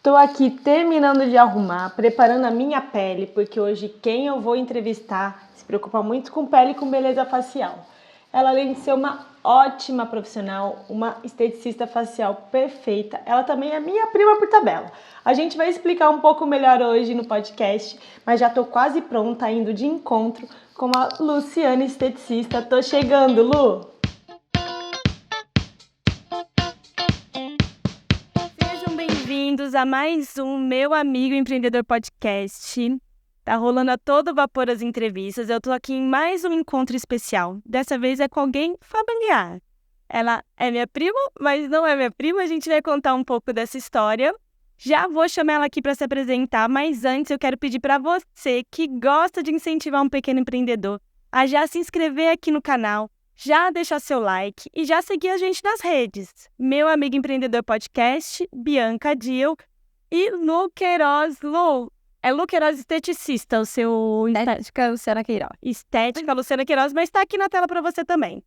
Tô aqui terminando de arrumar, preparando a minha pele, porque hoje quem eu vou entrevistar se preocupa muito com pele e com beleza facial. Ela, além de ser uma ótima profissional, uma esteticista facial perfeita, ela também é minha prima por tabela. A gente vai explicar um pouco melhor hoje no podcast, mas já tô quase pronta, indo de encontro com a Luciana, esteticista. Tô chegando, Lu! Sejam bem-vindos a mais um Meu Amigo Empreendedor Podcast. Tá rolando a todo vapor as entrevistas. Eu tô aqui em mais um encontro especial. Dessa vez é com alguém familiar. Ela é minha prima, mas não é minha prima. A gente vai contar um pouco dessa história. Já vou chamar ela aqui para se apresentar, mas antes eu quero pedir para você que gosta de incentivar um pequeno empreendedor a já se inscrever aqui no canal, já deixar seu like e já seguir a gente nas redes. Meu Amigo Empreendedor Podcast, Bianca Dil e Lu Queiroz. Lu, é Lu Queiroz esteticista, o seu... Estética Luciana Queiroz. Estética Luciana Queiroz, mas está aqui na tela para você também.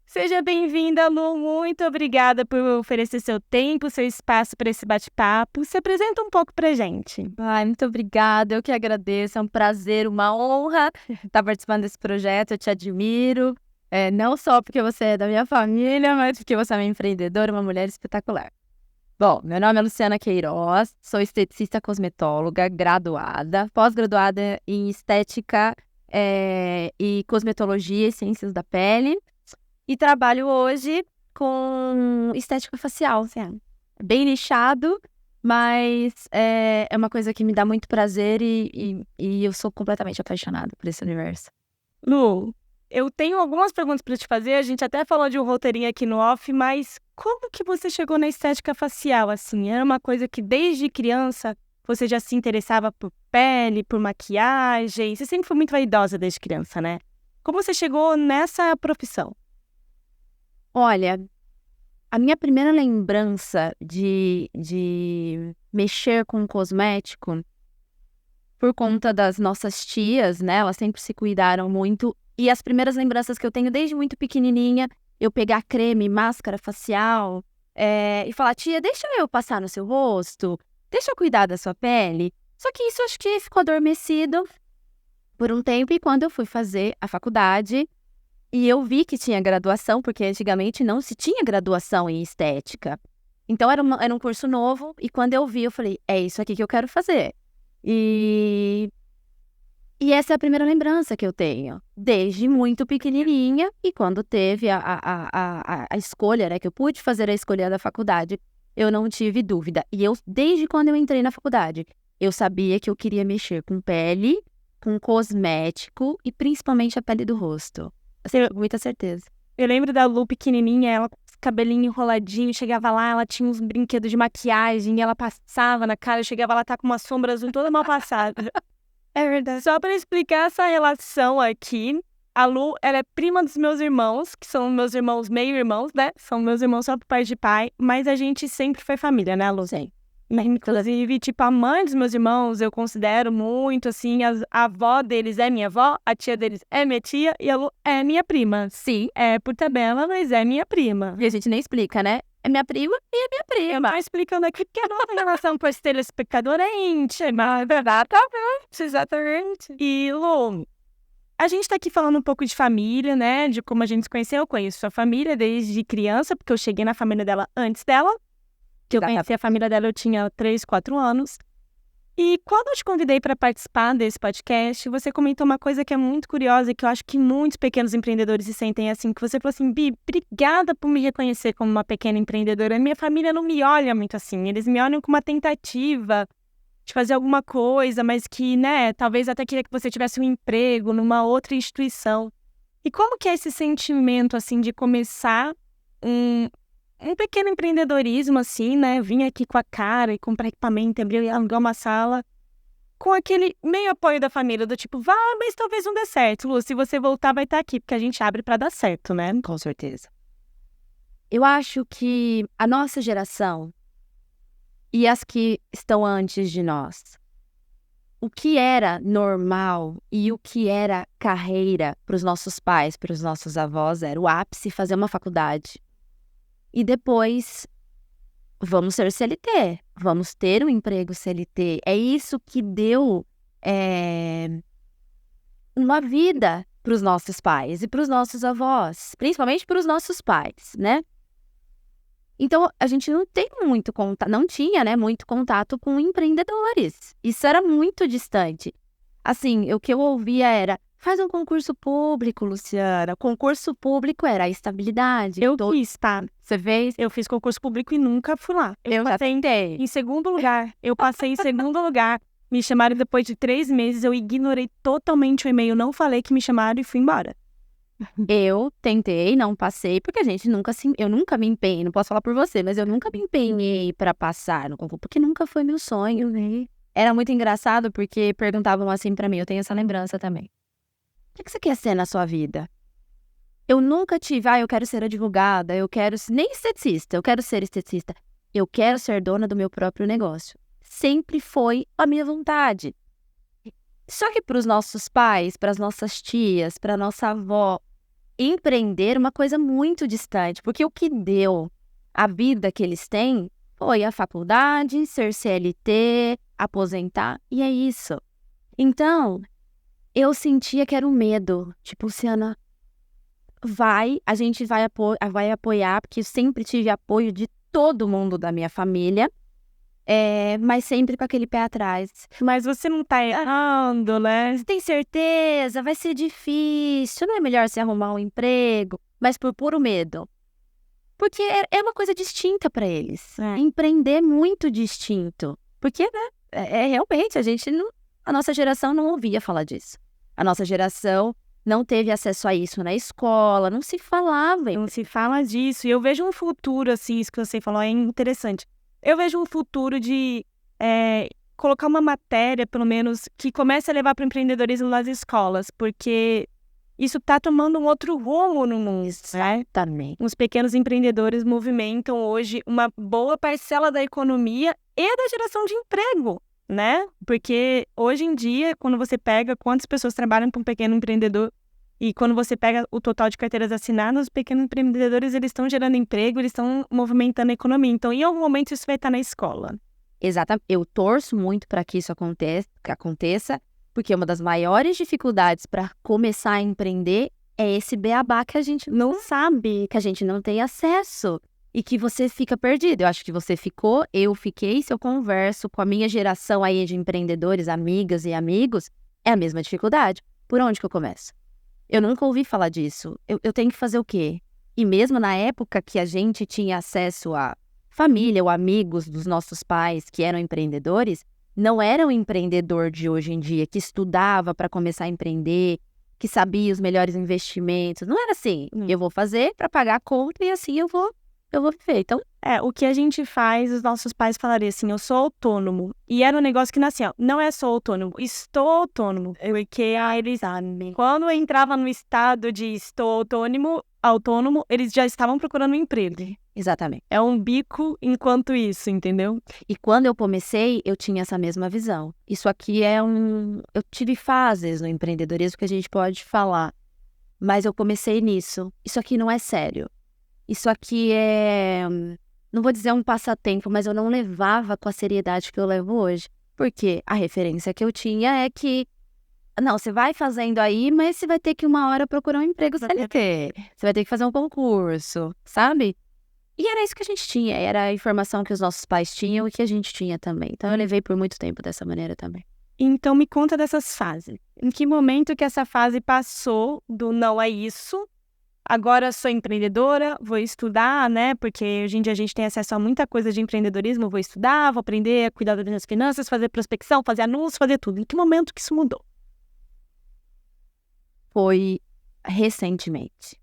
Seja bem-vinda, Lu. Muito obrigada por oferecer seu tempo, seu espaço para esse bate-papo. Se apresenta um pouco pra gente. Ai, muito obrigada, eu que agradeço, é um prazer, uma honra estar participando desse projeto, eu te admiro, não só porque você é da minha família, mas porque você é uma empreendedora, uma mulher espetacular. Bom, meu nome é Luciana Queiroz, sou esteticista cosmetóloga, graduada, pós-graduada em estética e cosmetologia e ciências da pele, e trabalho hoje com estética facial, assim, bem nichado, mas é uma coisa que me dá muito prazer e eu sou completamente apaixonada por esse universo. Lu, eu tenho algumas perguntas para te fazer. A gente até falou de um roteirinho aqui no off, mas como que você chegou na estética facial, assim? Era uma coisa que desde criança você já se interessava por pele, por maquiagem? Você sempre foi muito vaidosa desde criança, né? Como você chegou nessa profissão? Olha, a minha primeira lembrança de mexer com cosmético, por conta das nossas tias, né? Elas sempre se cuidaram muito. E as primeiras lembranças que eu tenho desde muito pequenininha, eu pegar creme, máscara facial, e falar, tia, deixa eu passar no seu rosto, deixa eu cuidar da sua pele. Só que isso acho que ficou adormecido por um tempo, e quando eu fui fazer a faculdade, e eu vi que tinha graduação, porque antigamente não se tinha graduação em estética. Então era um curso novo, e quando eu vi, eu falei, é isso aqui que eu quero fazer. E essa é a primeira lembrança que eu tenho, desde muito pequenininha, e quando teve a escolha, né, que eu pude fazer a escolha da faculdade, eu não tive dúvida. E desde quando eu entrei na faculdade, eu sabia que eu queria mexer com pele, com cosmético e principalmente a pele do rosto. Assim, com muita certeza. Eu lembro da Lu pequenininha, ela com os cabelinhos enroladinhos, chegava lá, ela tinha uns brinquedos de maquiagem, ela passava na cara, eu chegava lá, tá com uma sombra azul toda mal passada. É verdade. Só para explicar essa relação aqui, a Lu, ela é prima dos meus irmãos, que são meus irmãos meio-irmãos, né? São meus irmãos só por pai de pai, mas a gente sempre foi família, né, Lu? Sim. Inclusive, tipo, a mãe dos meus irmãos, eu considero muito, assim, a avó deles é minha avó, a tia deles é minha tia e a Lu é minha prima. Sim. É por tabela, mas é minha prima. E a gente nem explica, né? É minha prima e é minha prima. Tá explicando aqui porque a nossa relação com esse telespectador é íntima, exatamente, exatamente. E, Lu, a gente tá aqui falando um pouco de família, né, de como a gente se conheceu. Eu conheço sua família desde criança, porque eu cheguei na família dela antes dela. Que eu conheci a família dela, eu tinha 3, 4 anos. E quando eu te convidei para participar desse podcast, você comentou uma coisa que é muito curiosa e que eu acho que muitos pequenos empreendedores se sentem assim, que você falou assim, Bi, obrigada por me reconhecer como uma pequena empreendedora. Minha família não me olha muito assim, eles me olham com uma tentativa de fazer alguma coisa, mas que, né, talvez até queria que você tivesse um emprego numa outra instituição. E como que é esse sentimento, assim, de começar um pequeno empreendedorismo, assim, né? Vim aqui com a cara e comprar equipamento, abrir e alugar uma sala, com aquele meio apoio da família, do tipo, vá, mas talvez não dê certo, Lu, se você voltar vai estar aqui, porque a gente abre pra dar certo, né? Com certeza. Eu acho que a nossa geração e as que estão antes de nós, o que era normal e o que era carreira para os nossos pais, para os nossos avós, era o ápice fazer uma faculdade. E depois vamos ser CLT, vamos ter um emprego CLT. É isso que deu uma vida para os nossos pais e para os nossos avós, principalmente para os nossos pais, né? Então, a gente não tem muito contato, não tinha, né, muito contato com empreendedores. Isso era muito distante. Assim, o que eu ouvia era, faz um concurso público, Luciana. Concurso público era a estabilidade. Eu quis, tá? Você fez? Eu fiz concurso público e nunca fui lá. Eu já passei tentei. em segundo lugar. Eu passei em segundo lugar. Me chamaram depois de 3 meses. Eu ignorei totalmente o e-mail. Não falei que me chamaram e fui embora. Eu tentei, não passei, porque a gente eu nunca me empenhei, não posso falar por você, mas eu nunca me empenhei pra passar no concurso, porque nunca foi meu sonho, né? Era muito engraçado porque perguntavam assim pra mim, eu tenho essa lembrança também. O que você quer ser na sua vida? Eu nunca tive, eu quero ser advogada, eu quero nem esteticista, eu quero ser esteticista. Eu quero ser dona do meu próprio negócio. Sempre foi a minha vontade. Só que para os nossos pais, para as nossas tias, para nossa avó, empreender é uma coisa muito distante, porque o que deu a vida que eles têm foi a faculdade, ser CLT, aposentar, e é isso. Então, eu sentia que era um medo, tipo, Luciana, a gente vai apoiar, porque eu sempre tive apoio de todo mundo da minha família, mas sempre com aquele pé atrás. Mas você não tá errando, né? Você tem certeza? Vai ser difícil. Não é melhor você arrumar um emprego? Mas por puro medo. Porque é uma coisa distinta para eles. Empreender é muito distinto. Porque, né? Realmente, a nossa geração não ouvia falar disso. A nossa geração não teve acesso a isso na escola, não se falava. Não se fala disso. E eu vejo um futuro, assim, isso que você falou é interessante. Eu vejo um futuro de colocar uma matéria, pelo menos, que comece a levar para o empreendedorismo nas escolas, porque isso está tomando um outro rumo no mundo, né? Também. Os pequenos empreendedores movimentam hoje uma boa parcela da economia e da geração de emprego, né? Porque hoje em dia, quando você pega quantas pessoas trabalham para um pequeno empreendedor e quando você pega o total de carteiras assinadas, os pequenos empreendedores, eles estão gerando emprego, eles estão movimentando a economia. Então, em algum momento, isso vai estar na escola. Exatamente. Eu torço muito para que isso aconteça, porque uma das maiores dificuldades para começar a empreender é esse beabá que a gente não sabe, que a gente não tem acesso e que você fica perdido. Eu acho que você ficou, eu fiquei, se eu converso com a minha geração aí de empreendedores, amigas e amigos, é a mesma dificuldade. Por onde que eu começo? Eu nunca ouvi falar disso. Eu tenho que fazer o quê? E mesmo na época que a gente tinha acesso a família ou amigos dos nossos pais que eram empreendedores, não era o empreendedor de hoje em dia que estudava para começar a empreender, que sabia os melhores investimentos. Não era assim. Eu vou fazer para pagar a conta e assim eu vou viver. Então, o que a gente faz, os nossos pais falariam assim, eu sou autônomo. E era um negócio que nascia, não é sou autônomo, estou autônomo. Porque eles, quando eu entrava no estado de estou autônomo, eles já estavam procurando um emprego. Exatamente. É um bico enquanto isso, entendeu? E quando eu comecei, eu tinha essa mesma visão. Isso aqui eu tive fases no empreendedorismo que a gente pode falar. Mas eu comecei nisso. Isso aqui não é sério. Isso aqui não vou dizer um passatempo, mas eu não levava com a seriedade que eu levo hoje. Porque a referência que eu tinha é que, não, você vai fazendo aí, mas você vai ter que uma hora procurar um emprego CLT. Você vai ter que fazer um concurso, sabe? E era isso que a gente tinha, era a informação que os nossos pais tinham e que a gente tinha também. Então eu levei por muito tempo dessa maneira também. Então me conta dessas fases. Em que momento que essa fase passou do não é isso, agora sou empreendedora, vou estudar, né? Porque hoje em dia a gente tem acesso a muita coisa de empreendedorismo, vou estudar, vou aprender a cuidar das minhas finanças, fazer prospecção, fazer anúncios, fazer tudo. Em que momento que isso mudou? Foi recentemente.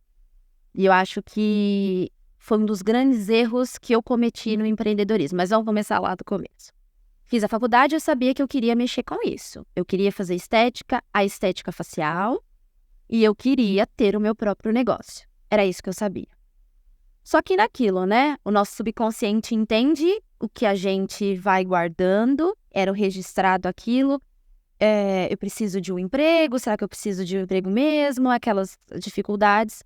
E eu acho que foi um dos grandes erros que eu cometi no empreendedorismo. Mas vamos começar lá do começo. Fiz a faculdade, eu sabia que eu queria mexer com isso. Eu queria fazer a estética facial, e eu queria ter o meu próprio negócio. Era isso que eu sabia. Só que naquilo, né? O nosso subconsciente entende o que a gente vai guardando, era o registrado aquilo. Eu preciso de um emprego, será que eu preciso de um emprego mesmo? Aquelas dificuldades.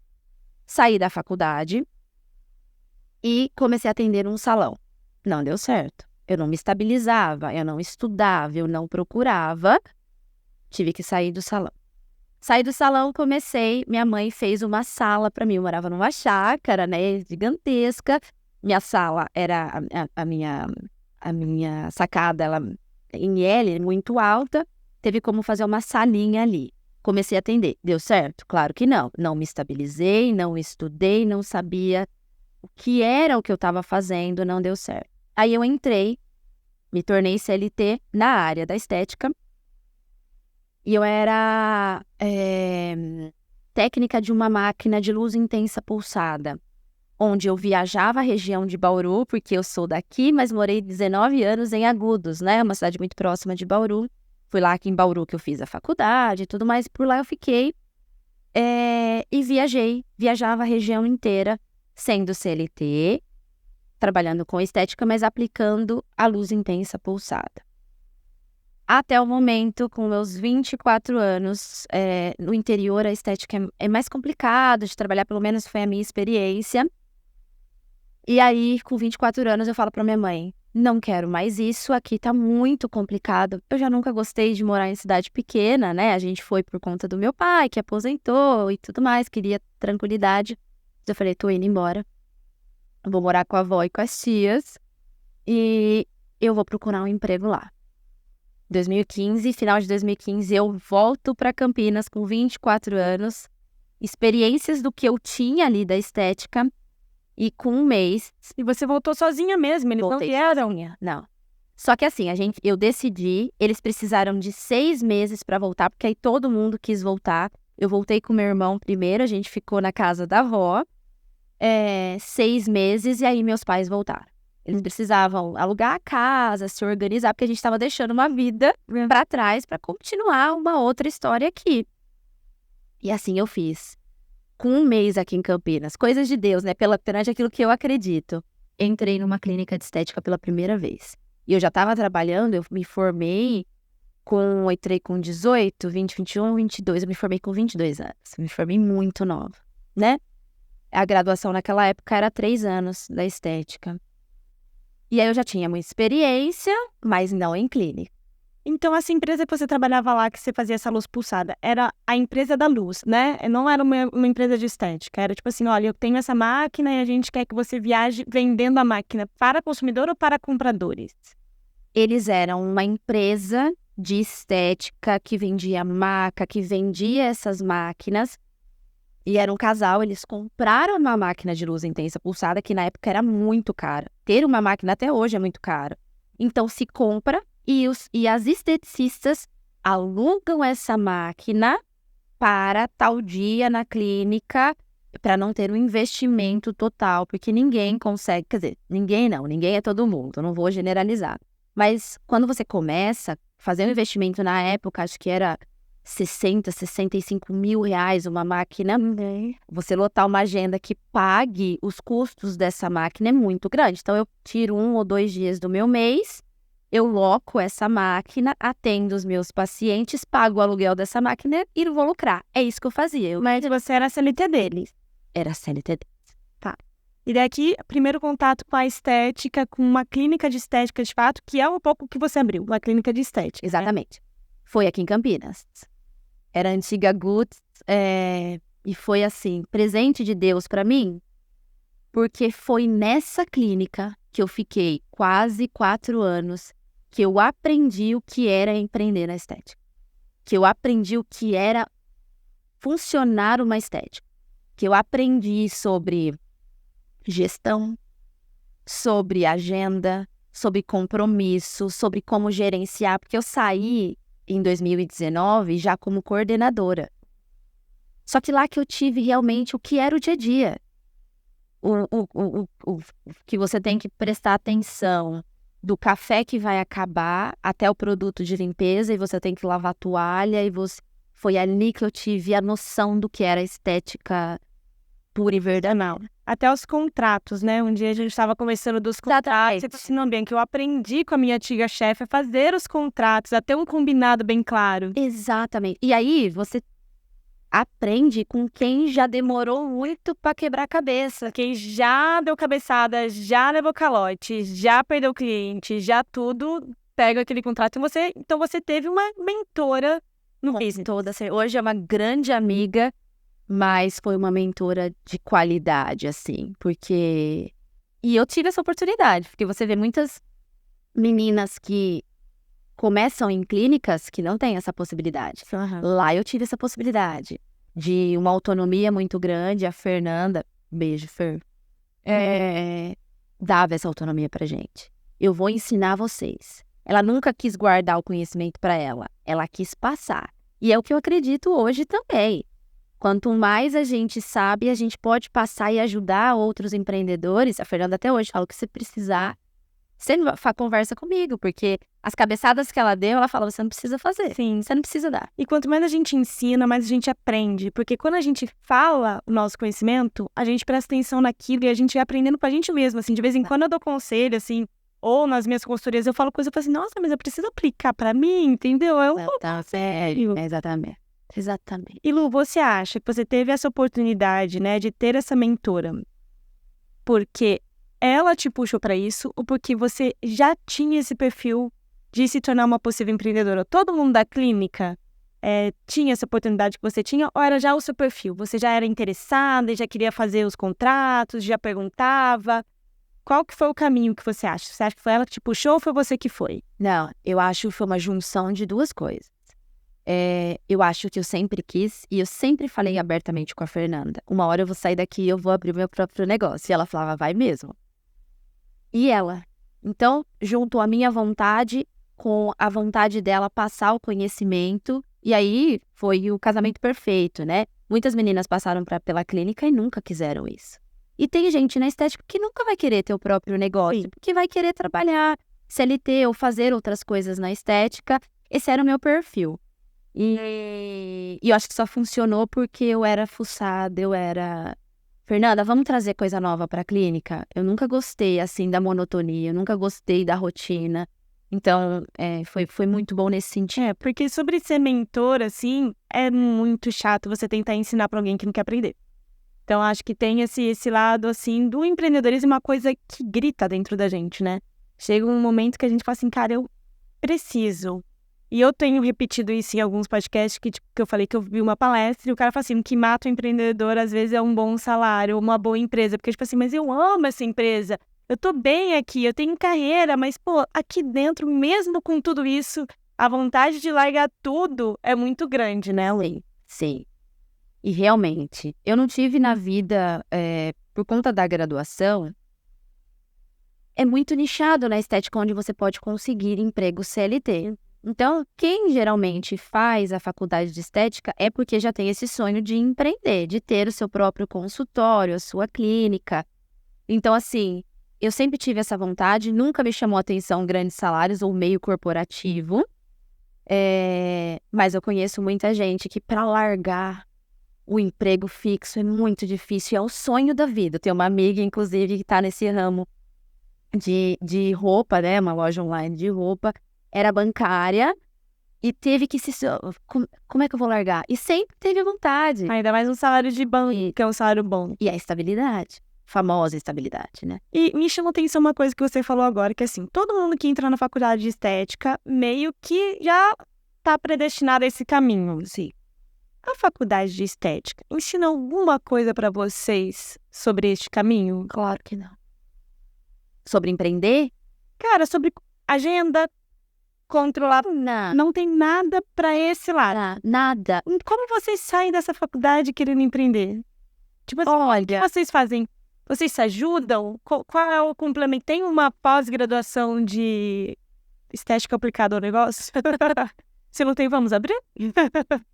Saí da faculdade e comecei a atender um salão. Não deu certo. Eu não me estabilizava, eu não estudava, eu não procurava. Tive que sair do salão. Saí do salão, comecei. Minha mãe fez uma sala para mim. Eu morava numa chácara, né? Gigantesca. Minha sala era a minha sacada, ela em L, muito alta. Teve como fazer uma salinha ali. Comecei a atender. Deu certo? Claro que não. Não me estabilizei, não estudei, não sabia o que era o que eu estava fazendo, não deu certo. Aí eu entrei, me tornei CLT na área da estética. E eu era técnica de uma máquina de luz intensa pulsada, onde eu viajava a região de Bauru, porque eu sou daqui, mas morei 19 anos em Agudos, né? Uma cidade muito próxima de Bauru. Fui lá aqui em Bauru que eu fiz a faculdade e tudo mais. Por lá eu fiquei e viajava a região inteira, sendo CLT, trabalhando com estética, mas aplicando a luz intensa pulsada. Até o momento, com meus 24 anos, no interior a estética é mais complicado de trabalhar, pelo menos foi a minha experiência. E aí, com 24 anos, eu falo pra minha mãe, não quero mais isso, aqui tá muito complicado. Eu já nunca gostei de morar em cidade pequena, né? A gente foi por conta do meu pai, que aposentou e tudo mais, queria tranquilidade. Eu falei, tô indo embora, vou morar com a avó e com as tias e eu vou procurar um emprego lá. 2015, final de 2015, eu volto para Campinas com 24 anos, experiências do que eu tinha ali da estética, e com um mês... E você voltou sozinha mesmo, eles não vieram? Não. Só que assim, eu decidi, eles precisaram de 6 meses para voltar, porque aí todo mundo quis voltar. Eu voltei com meu irmão primeiro, a gente ficou na casa da avó, 6 meses, e aí meus pais voltaram. Eles precisavam alugar a casa, se organizar, porque a gente estava deixando uma vida para trás para continuar uma outra história aqui. E assim eu fiz. Com um mês aqui em Campinas, coisas de Deus, né? Perante aquilo que eu acredito. Entrei numa clínica de estética pela primeira vez. E eu já estava trabalhando, eu me formei entrei com 18, 20, 21, 22. Eu me formei com 22 anos. Me formei muito nova, né? A graduação naquela época era 3 anos da estética. E aí eu já tinha muita experiência, mas não em clínica. Então, essa empresa que você trabalhava lá, que você fazia essa luz pulsada, era a empresa da luz, né? Não era uma empresa de estética. Era tipo assim, olha, eu tenho essa máquina e a gente quer que você viaje vendendo a máquina para consumidor ou para compradores? Eles eram uma empresa de estética que vendia maca, que vendia essas máquinas. E era um casal, eles compraram uma máquina de luz intensa pulsada, que na época era muito cara. Ter uma máquina até hoje é muito caro. Então se compra e as esteticistas alugam essa máquina para tal dia na clínica, para não ter um investimento total, porque ninguém consegue, quer dizer, ninguém é todo mundo, eu não vou generalizar. Mas quando você começa a fazer um investimento na época, acho que era 60, 65 mil reais uma máquina, você lotar uma agenda que pague os custos dessa máquina é muito grande. Então, eu tiro 1 ou 2 dias do meu mês, eu loco essa máquina, atendo os meus pacientes, pago o aluguel dessa máquina e vou lucrar. É isso que eu fazia. Mas você era CLT deles? Era CLT deles. Tá. E daqui, primeiro contato com a estética, com uma clínica de estética de fato, que é um pouco o que você abriu, uma clínica de estética. Exatamente. Né? Foi aqui em Campinas. Era a antiga Guts, e foi assim, presente de Deus para mim, porque foi nessa clínica que eu fiquei quase 4 anos, que eu aprendi o que era empreender na estética, que eu aprendi o que era funcionar uma estética, que eu aprendi sobre gestão, sobre agenda, sobre compromisso, sobre como gerenciar, porque eu saí em 2019 já como coordenadora. Só que lá que eu tive realmente o que era o dia a dia. O que você tem que prestar atenção, do café que vai acabar até o produto de limpeza, e você tem que lavar a toalha, foi ali que eu tive a noção do que era estética pura e verdadeira. Até os contratos, né? Um dia a gente estava conversando dos contratos. Você ensinou bem que eu aprendi com a minha antiga chefe a fazer os contratos, a ter um combinado bem claro. Exatamente. E aí, aprende com quem já demorou muito para quebrar a cabeça. Quem já deu cabeçada, já levou calote, já perdeu cliente, já tudo, pega aquele contrato e então você teve uma mentora no business. Hoje é uma grande amiga, mas foi uma mentora de qualidade, assim, porque... E eu tive essa oportunidade, porque você vê muitas meninas que começam em clínicas que não têm essa possibilidade. Lá eu tive essa possibilidade de uma autonomia muito grande. A Fernanda, beijo, Fer, dava essa autonomia pra gente. Eu vou ensinar vocês. Ela nunca quis guardar o conhecimento pra ela. Ela quis passar. E é o que eu acredito hoje também. Quanto mais a gente sabe, a gente pode passar e ajudar outros empreendedores. A Fernanda até hoje fala que se precisar, você conversa comigo, porque as cabeçadas que ela deu, ela fala, você não precisa fazer. Sim. Você não precisa dar. E quanto mais a gente ensina, mais a gente aprende. Porque quando a gente fala o nosso conhecimento, a gente presta atenção naquilo e a gente vai aprendendo pra gente mesmo, assim. De vez em quando eu dou conselho, assim, ou nas minhas consultorias eu falo coisa, eu falo assim, nossa, mas eu preciso aplicar pra mim, entendeu? Sério. Exatamente. E Lu, você acha que você teve essa oportunidade, né, de ter essa mentora porque ela te puxou pra isso ou porque você já tinha esse perfil de se tornar uma possível empreendedora? Todo mundo da clínica tinha essa oportunidade que você tinha ou era já o seu perfil? Você já era interessada e já queria fazer os contratos, já perguntava? Qual que foi o caminho que você acha? Você acha que foi ela que te puxou ou foi você que foi? Não, eu acho que foi uma junção de duas coisas. Eu acho que eu sempre quis e eu sempre falei abertamente com a Fernanda. Uma hora eu vou sair daqui e eu vou abrir o meu próprio negócio. E ela falava, vai mesmo. E ela. Então, juntou a minha vontade com a vontade dela passar o conhecimento. E aí, foi o casamento perfeito, né? Muitas meninas passaram pela clínica e nunca quiseram isso. E tem gente na estética que nunca vai querer ter o próprio negócio, porque vai querer trabalhar CLT ou fazer outras coisas na estética. Esse era o meu perfil. E eu acho que só funcionou porque eu era fuçada, Fernanda, vamos trazer coisa nova pra clínica? Eu nunca gostei, assim, da monotonia, eu nunca gostei da rotina. Então, foi muito bom nesse sentido. Porque sobre ser mentor, assim, é muito chato você tentar ensinar pra alguém que não quer aprender. Então, acho que tem esse lado, assim, do empreendedorismo, uma coisa que grita dentro da gente, né? Chega um momento que a gente fala assim, cara, eu preciso. E eu tenho repetido isso em alguns podcasts que eu falei que eu vi uma palestra e o cara fala assim, o que mata o empreendedor às vezes é um bom salário, uma boa empresa. Porque, tipo assim, mas eu amo essa empresa, eu tô bem aqui, eu tenho carreira, mas, pô, aqui dentro, mesmo com tudo isso, a vontade de largar tudo é muito grande, né, Lei? Sim. E realmente, eu não tive na vida, por conta da graduação, é muito nichado na estética onde você pode conseguir emprego CLT. Então, quem geralmente faz a faculdade de estética é porque já tem esse sonho de empreender, de ter o seu próprio consultório, a sua clínica. Então, assim, eu sempre tive essa vontade, nunca me chamou a atenção grandes salários ou meio corporativo. Mas eu conheço muita gente que para largar o emprego fixo é muito difícil, é o sonho da vida. Eu tenho uma amiga, inclusive, que está nesse ramo de roupa, né? Uma loja online de roupa. Era bancária e teve que como é que eu vou largar? E sempre teve vontade. Ainda mais um salário de banco, que é um salário bom. E a estabilidade, famosa estabilidade, né? E me chamou a atenção uma coisa que você falou agora, que assim, todo mundo que entra na faculdade de estética meio que já tá predestinado a esse caminho, assim. A faculdade de estética ensina alguma coisa pra vocês sobre este caminho? Claro que não. Sobre empreender? Cara, sobre agenda, controlar. Não tem nada pra esse lado. Nada. Como vocês saem dessa faculdade querendo empreender? Tipo assim, olha, o que vocês fazem? Vocês se ajudam? Qual é o complemento? Tem uma pós-graduação de estética aplicada ao negócio? Se não tem, vamos abrir?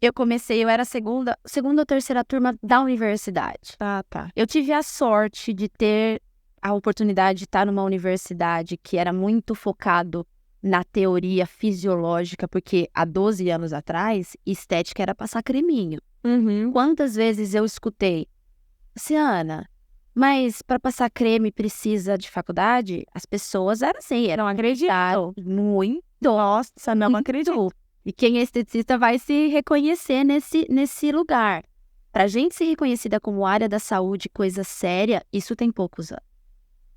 Eu era a segunda ou terceira turma da universidade. Ah, tá. Eu tive a sorte de ter a oportunidade de estar numa universidade que era muito focado na teoria fisiológica, porque há 12 anos atrás, estética era passar creminho. Uhum. Quantas vezes eu escutei, Luciana, mas para passar creme precisa de faculdade? As pessoas eram assim, eram acreditadas muito. Nossa, não acredito. E quem é esteticista vai se reconhecer nesse lugar. Para a gente ser reconhecida como área da saúde, coisa séria, isso tem poucos anos.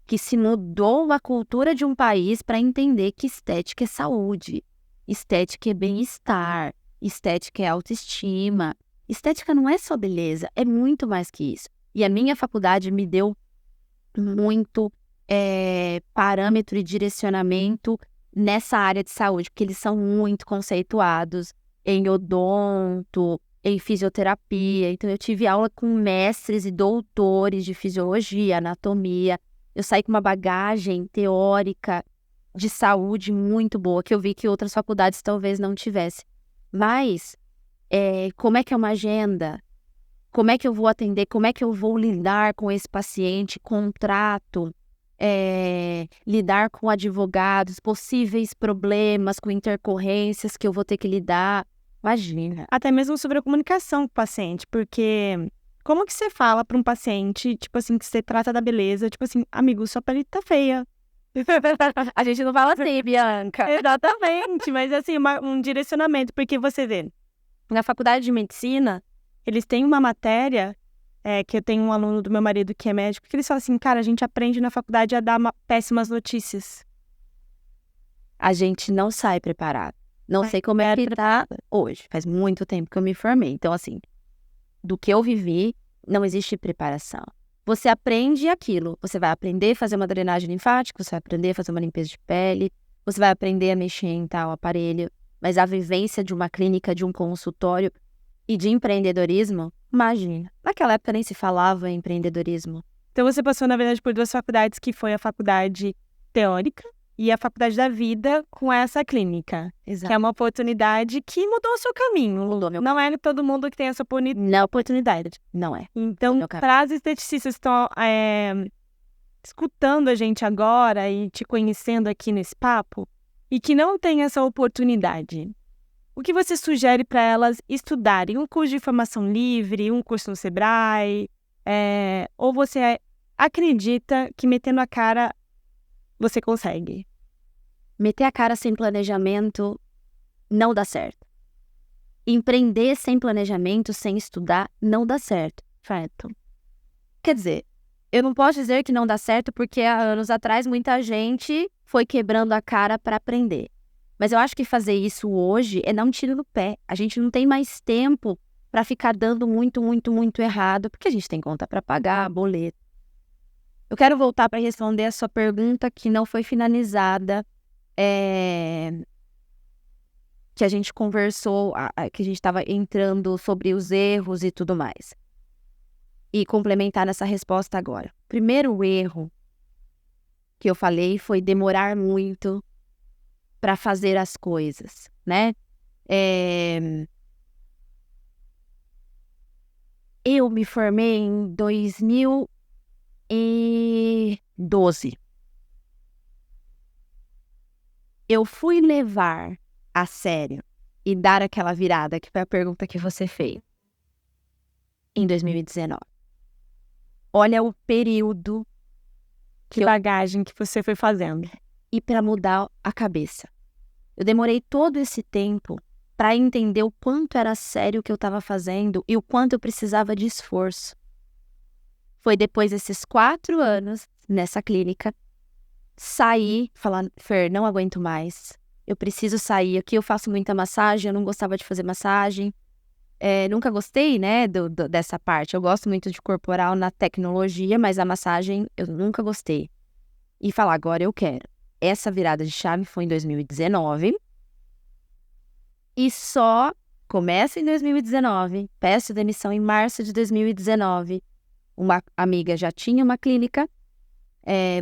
Que se mudou a cultura de um país para entender que estética é saúde, estética é bem-estar, estética é autoestima. Estética não é só beleza, é muito mais que isso. E a minha faculdade me deu muito parâmetro e direcionamento nessa área de saúde, porque eles são muito conceituados em odonto, em fisioterapia. Então, eu tive aula com mestres e doutores de fisiologia, anatomia. Eu saí com uma bagagem teórica de saúde muito boa, que eu vi que outras faculdades talvez não tivessem. Mas, como é que é uma agenda? Como é que eu vou atender? Como é que eu vou lidar com esse paciente? Contrato, lidar com advogados, possíveis problemas com intercorrências que eu vou ter que lidar. Imagina. Até mesmo sobre a comunicação com o paciente, porque como que você fala para um paciente, tipo assim, que você trata da beleza, tipo assim, amigo, sua pele tá feia. A gente não fala assim, Bianca. Exatamente, mas assim, um direcionamento, porque você vê, na faculdade de medicina, eles têm uma matéria, que eu tenho um aluno do meu marido que é médico, que eles falam assim, cara, a gente aprende na faculdade a dar péssimas notícias. A gente não sai preparado. Não sei como é que tá hoje. Faz muito tempo que eu me formei. Então, assim, do que eu vivi, não existe preparação. Você aprende aquilo. Você vai aprender a fazer uma drenagem linfática, você vai aprender a fazer uma limpeza de pele, você vai aprender a mexer em tal aparelho. Mas a vivência de uma clínica, de um consultório e de empreendedorismo, imagina. Naquela época nem se falava em empreendedorismo. Então, você passou, na verdade, por duas faculdades, que foi a faculdade teórica e a faculdade da vida com essa clínica. Exato. Que é uma oportunidade que mudou o seu caminho. Não é todo mundo que tem essa oportunidade. Não é. Então, para as esteticistas que estão escutando a gente agora e te conhecendo aqui nesse papo, e que não tem essa oportunidade, o que você sugere para elas estudarem? Um curso de formação livre, um curso no Sebrae? Ou você acredita que metendo a cara você consegue? Meter a cara sem planejamento não dá certo. Empreender sem planejamento, sem estudar, não dá certo. Certo. Quer dizer, eu não posso dizer que não dá certo porque há anos atrás muita gente foi quebrando a cara para aprender. Mas eu acho que fazer isso hoje é dar um tiro no pé. A gente não tem mais tempo para ficar dando muito, muito, muito errado, porque a gente tem conta para pagar, boleto. Eu quero voltar para responder a sua pergunta que não foi finalizada, que a gente conversou, que a gente estava entrando sobre os erros e tudo mais. E complementar nessa resposta agora. O primeiro erro que eu falei foi demorar muito para fazer as coisas, né? Eu me formei em 2012. Eu fui levar a sério e dar aquela virada, que foi a pergunta que você fez, em 2019. Olha o período que bagagem que você foi fazendo. E para mudar a cabeça. Eu demorei todo esse tempo para entender o quanto era sério o que eu estava fazendo e o quanto eu precisava de esforço. Foi depois desses 4 anos nessa clínica, sair, falar, Fer, não aguento mais, eu preciso sair. Aqui eu faço muita massagem, eu não gostava de fazer massagem, nunca gostei, né, dessa parte. Eu gosto muito de corporal na tecnologia, mas a massagem eu nunca gostei. E falar, agora eu quero. Essa virada de chave foi em 2019. E só começa em 2019, peço demissão em março de 2019. Uma amiga já tinha uma clínica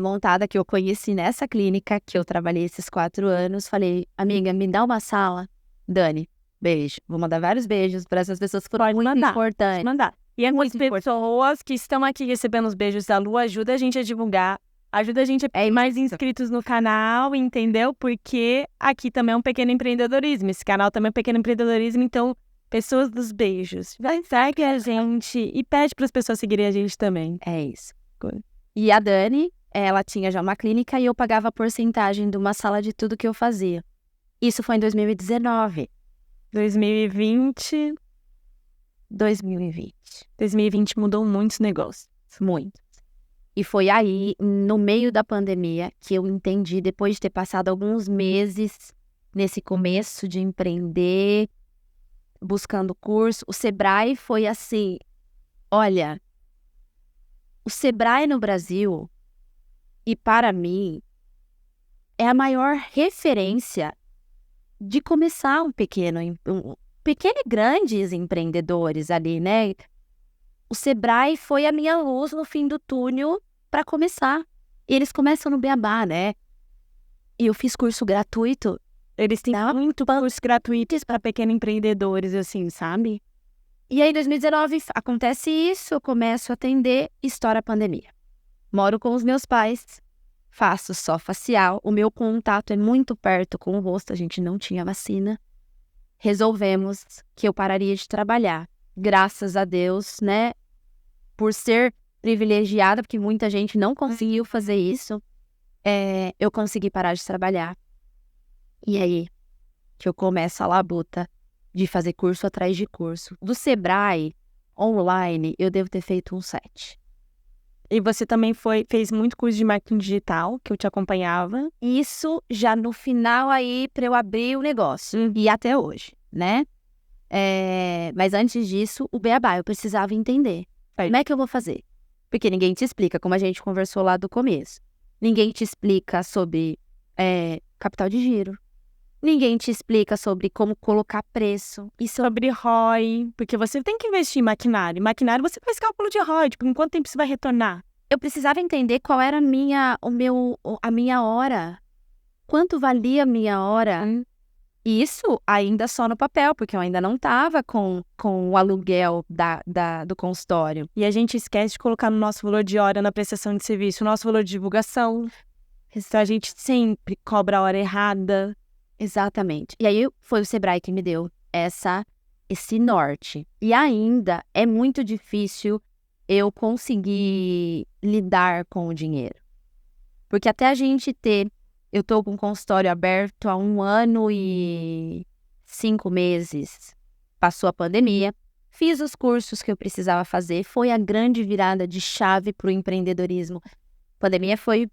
montada, que eu conheci nessa clínica, que eu trabalhei esses 4 anos. Falei, amiga, me dá uma sala. Dani, beijo. Vou mandar vários beijos para essas pessoas que foram muito importantes. Mandar. E as pessoas que estão aqui recebendo os beijos da Lu, ajuda a gente a divulgar. Ajuda a gente a ter mais inscritos no canal, entendeu? Porque aqui também é um pequeno empreendedorismo. Esse canal também é um pequeno empreendedorismo, então, pessoas dos beijos. Vai, segue a gente e pede para as pessoas seguirem a gente também. É isso. E a Dani, ela tinha já uma clínica e eu pagava a porcentagem de uma sala de tudo que eu fazia. Isso foi em 2019. 2020. 2020 mudou muitos negócios. muito. E foi aí, no meio da pandemia, que eu entendi, depois de ter passado alguns meses nesse começo de empreender, buscando curso. O Sebrae foi assim, olha, o Sebrae no Brasil, e para mim, é a maior referência de começar pequeno e grandes empreendedores ali, né? O Sebrae foi a minha luz no fim do túnel para começar. E eles começam no Beabá, né? E eu fiz curso gratuito. Eles têm muito cursos gratuitos para pequenos empreendedores, assim, sabe? E aí, em 2019, acontece isso, eu começo a atender, estoura a pandemia. Moro com os meus pais, faço só facial, o meu contato é muito perto com o rosto, a gente não tinha vacina. Resolvemos que eu pararia de trabalhar. Graças a Deus, né? Por ser privilegiada, porque muita gente não conseguiu fazer isso, eu consegui parar de trabalhar. E aí, que eu começo a labuta de fazer curso atrás de curso. Do Sebrae, online, eu devo ter feito uns 7. E você também fez muito curso de marketing digital, que eu te acompanhava. Isso já no final aí, para eu abrir o negócio. E até hoje, né? Mas antes disso, o Beabá, eu precisava entender. Como é que eu vou fazer? Porque ninguém te explica, como a gente conversou lá do começo. Ninguém te explica sobre capital de giro. Ninguém te explica sobre como colocar preço. E sobre ROI, porque você tem que investir em maquinário. Maquinário você faz cálculo de ROI, tipo, em quanto tempo você vai retornar? Eu precisava entender qual era a minha hora. Quanto valia a minha hora? Isso ainda só no papel, porque eu ainda não estava com o aluguel do consultório. E a gente esquece de colocar no nosso valor de hora na prestação de serviço, o nosso valor de divulgação. Então a gente sempre cobra a hora errada. Exatamente. E aí foi o Sebrae que me deu esse norte. E ainda é muito difícil eu conseguir lidar com o dinheiro. Porque até a gente ter... Eu estou com o consultório aberto há 1 ano e 5 meses. Passou a pandemia. Fiz os cursos que eu precisava fazer. Foi a grande virada de chave para o empreendedorismo. A pandemia foi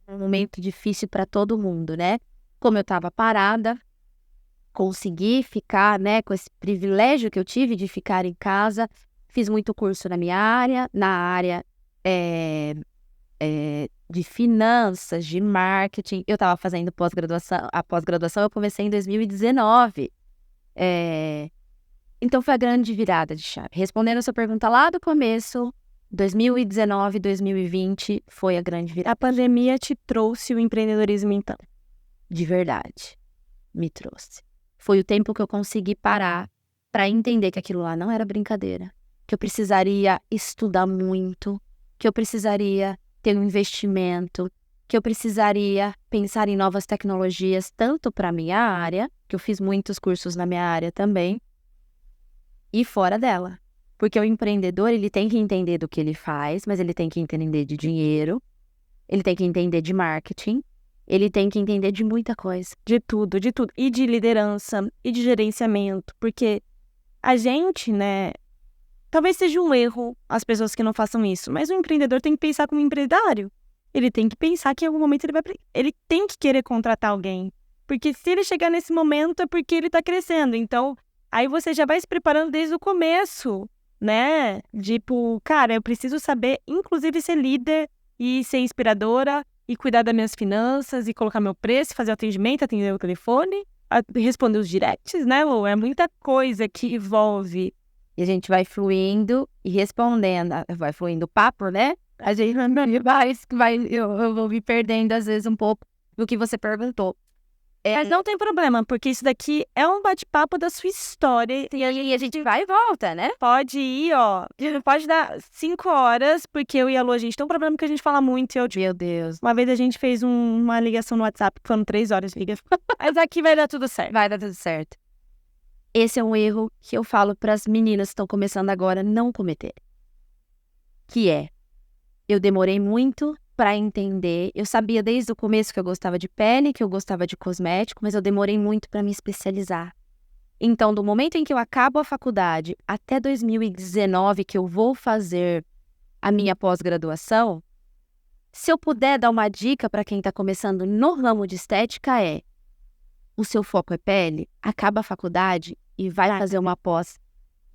um momento difícil para todo mundo, né? Como eu estava parada, consegui ficar, né, com esse privilégio que eu tive de ficar em casa. Fiz muito curso na minha área, na área de finanças, de marketing. Eu estava fazendo pós-graduação. A pós-graduação eu comecei em 2019. Então foi a grande virada de chave. Respondendo a sua pergunta lá do começo, 2019, 2020 foi a grande virada. A pandemia te trouxe o empreendedorismo, então? De verdade, me trouxe. Foi o tempo que eu consegui parar para entender que aquilo lá não era brincadeira, que eu precisaria estudar muito, que eu precisaria ter um investimento, que eu precisaria pensar em novas tecnologias, tanto para a minha área, que eu fiz muitos cursos na minha área também, e fora dela. Porque o empreendedor, ele tem que entender do que ele faz, mas ele tem que entender de dinheiro, ele tem que entender de marketing, ele tem que entender de muita coisa. De tudo, de tudo. E de liderança, e de gerenciamento. Porque a gente, né... Talvez seja um erro as pessoas que não façam isso. Mas o empreendedor tem que pensar como empresário. Ele tem que pensar que em algum momento ele tem que querer contratar alguém. Porque se ele chegar nesse momento é porque ele tá crescendo. Então, aí você já vai se preparando desde o começo, né? Tipo, cara, eu preciso saber, inclusive, ser líder e ser inspiradora, e cuidar das minhas finanças, e colocar meu preço, fazer o atendimento, atender o telefone, responder os directs, né, Lu? É muita coisa que envolve. E a gente vai fluindo e respondendo, vai fluindo o papo, né? A gente eu vou me perdendo às vezes um pouco do que você perguntou. Mas não tem problema, porque isso daqui é um bate-papo da sua história. E aí a gente vai e volta, né? Pode ir, ó. Pode dar 5 horas, porque eu e a Lu, a gente tem um problema que a gente fala muito. Meu Deus. Uma vez a gente fez uma ligação no WhatsApp, que foram 3 horas de ligação. Mas aqui vai dar tudo certo. Vai dar tudo certo. Esse é um erro que eu falo para as meninas que estão começando agora não cometerem. Que é, eu demorei muito para entender. Eu sabia desde o começo que eu gostava de pele, que eu gostava de cosmético, mas eu demorei muito para me especializar. Então, do momento em que eu acabo a faculdade até 2019, que eu vou fazer a minha pós-graduação, se eu puder dar uma dica para quem está começando no ramo de estética o seu foco é pele, acaba a faculdade e vai fazer uma pós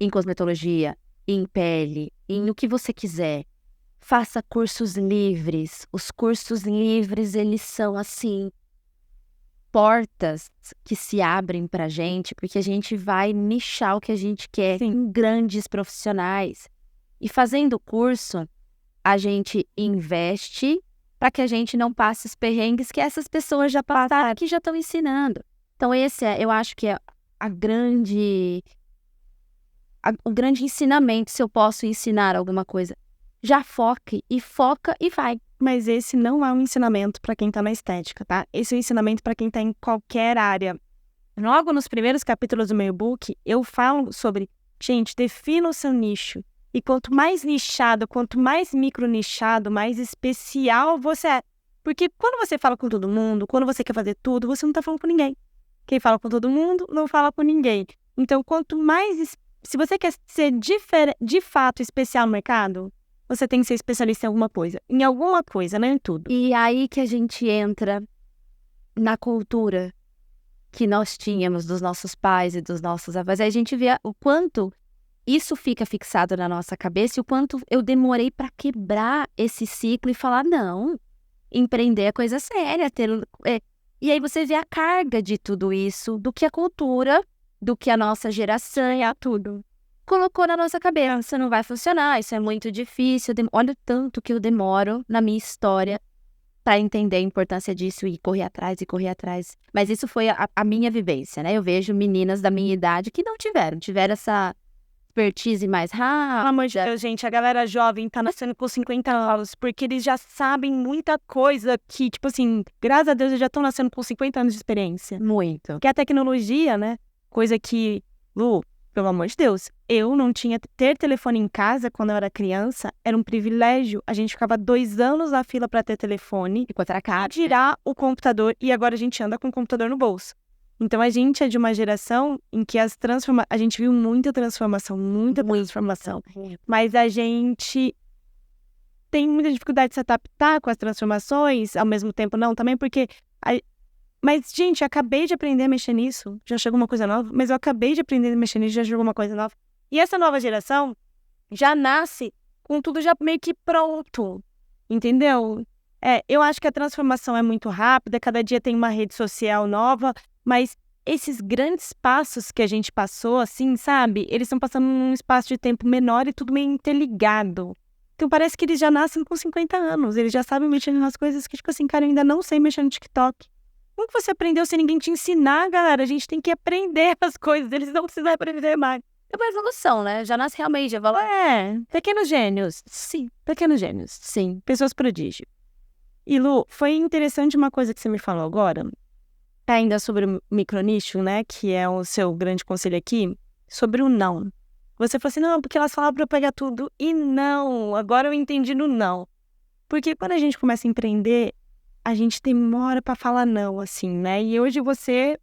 em cosmetologia, em pele, em o que você quiser. Faça cursos livres. Os cursos livres, eles são assim, portas que se abrem pra gente, porque a gente vai nichar o que a gente quer em grandes profissionais. E fazendo o curso, a gente investe para que a gente não passe os perrengues que essas pessoas já passaram, que já estão ensinando. Então esse eu acho que é o grande ensinamento, se eu posso ensinar alguma coisa. Já foca e vai. Mas esse não é um ensinamento para quem tá na estética, tá? Esse é um ensinamento para quem tá em qualquer área. Logo nos primeiros capítulos do meu e-book, eu falo sobre, gente, defina o seu nicho. E quanto mais nichado, quanto mais micro nichado, mais especial você é. Porque quando você fala com todo mundo, quando você quer fazer tudo, você não tá falando com ninguém. Quem fala com todo mundo, não fala com ninguém. Então, quanto mais... Se você quer ser de fato especial no mercado, você tem que ser especialista em alguma coisa. Em alguma coisa, não em tudo. E aí que a gente entra na cultura que nós tínhamos dos nossos pais e dos nossos avós. Aí a gente vê o quanto isso fica fixado na nossa cabeça e o quanto eu demorei para quebrar esse ciclo e falar, não, empreender é coisa séria. E aí você vê a carga de tudo isso, do que a cultura, do que a nossa geração, tudo colocou na nossa cabeça. Não vai funcionar, isso é muito difícil. Olha o tanto que eu demoro na minha história para entender a importância disso e correr atrás. Mas isso foi a minha vivência, né? Eu vejo meninas da minha idade que não tiveram essa expertise mais rápida. Pelo amor de Deus, gente, a galera jovem tá nascendo com 50 anos, porque eles já sabem muita coisa que, tipo assim, graças a Deus, eles já estão nascendo com 50 anos de experiência. Muito. Que é a tecnologia, né? Coisa que, Lu, pelo amor de Deus, eu não tinha... Ter telefone em casa quando eu era criança era um privilégio. A gente ficava 2 anos na fila pra ter telefone. E contra a cara. Tirar o computador, e agora a gente anda com o computador no bolso. Então, a gente é de uma geração em que a gente viu muita transformação. Mas a gente tem muita dificuldade de se adaptar com as transformações, ao mesmo tempo não também, porque... Mas, gente, acabei de aprender a mexer nisso, já chegou uma coisa nova, mas eu acabei de aprender a mexer nisso, já chegou uma coisa nova. E essa nova geração já nasce com tudo já meio que pronto, entendeu? Eu acho que a transformação é muito rápida, cada dia tem uma rede social nova, mas esses grandes passos que a gente passou, assim, sabe? Eles estão passando num espaço de tempo menor e tudo meio interligado. Então parece que eles já nascem com 50 anos, eles já sabem mexer nas coisas que, tipo assim, cara, eu ainda não sei mexer no TikTok. Como que você aprendeu sem ninguém te ensinar, galera? A gente tem que aprender as coisas, eles não precisam aprender mais. É uma evolução, né? Já nasce realmente, já vai lá. Pequenos gênios. Sim, pequenos gênios. Sim. Pessoas prodígio. E Lu, foi interessante uma coisa que você me falou agora, ainda sobre o micronicho, né, que é o seu grande conselho aqui, sobre o não. Você falou assim, não, porque elas falavam pra eu pegar tudo, e não, agora eu entendi no não. Porque quando a gente começa a empreender, a gente demora pra falar não, assim, né, e hoje você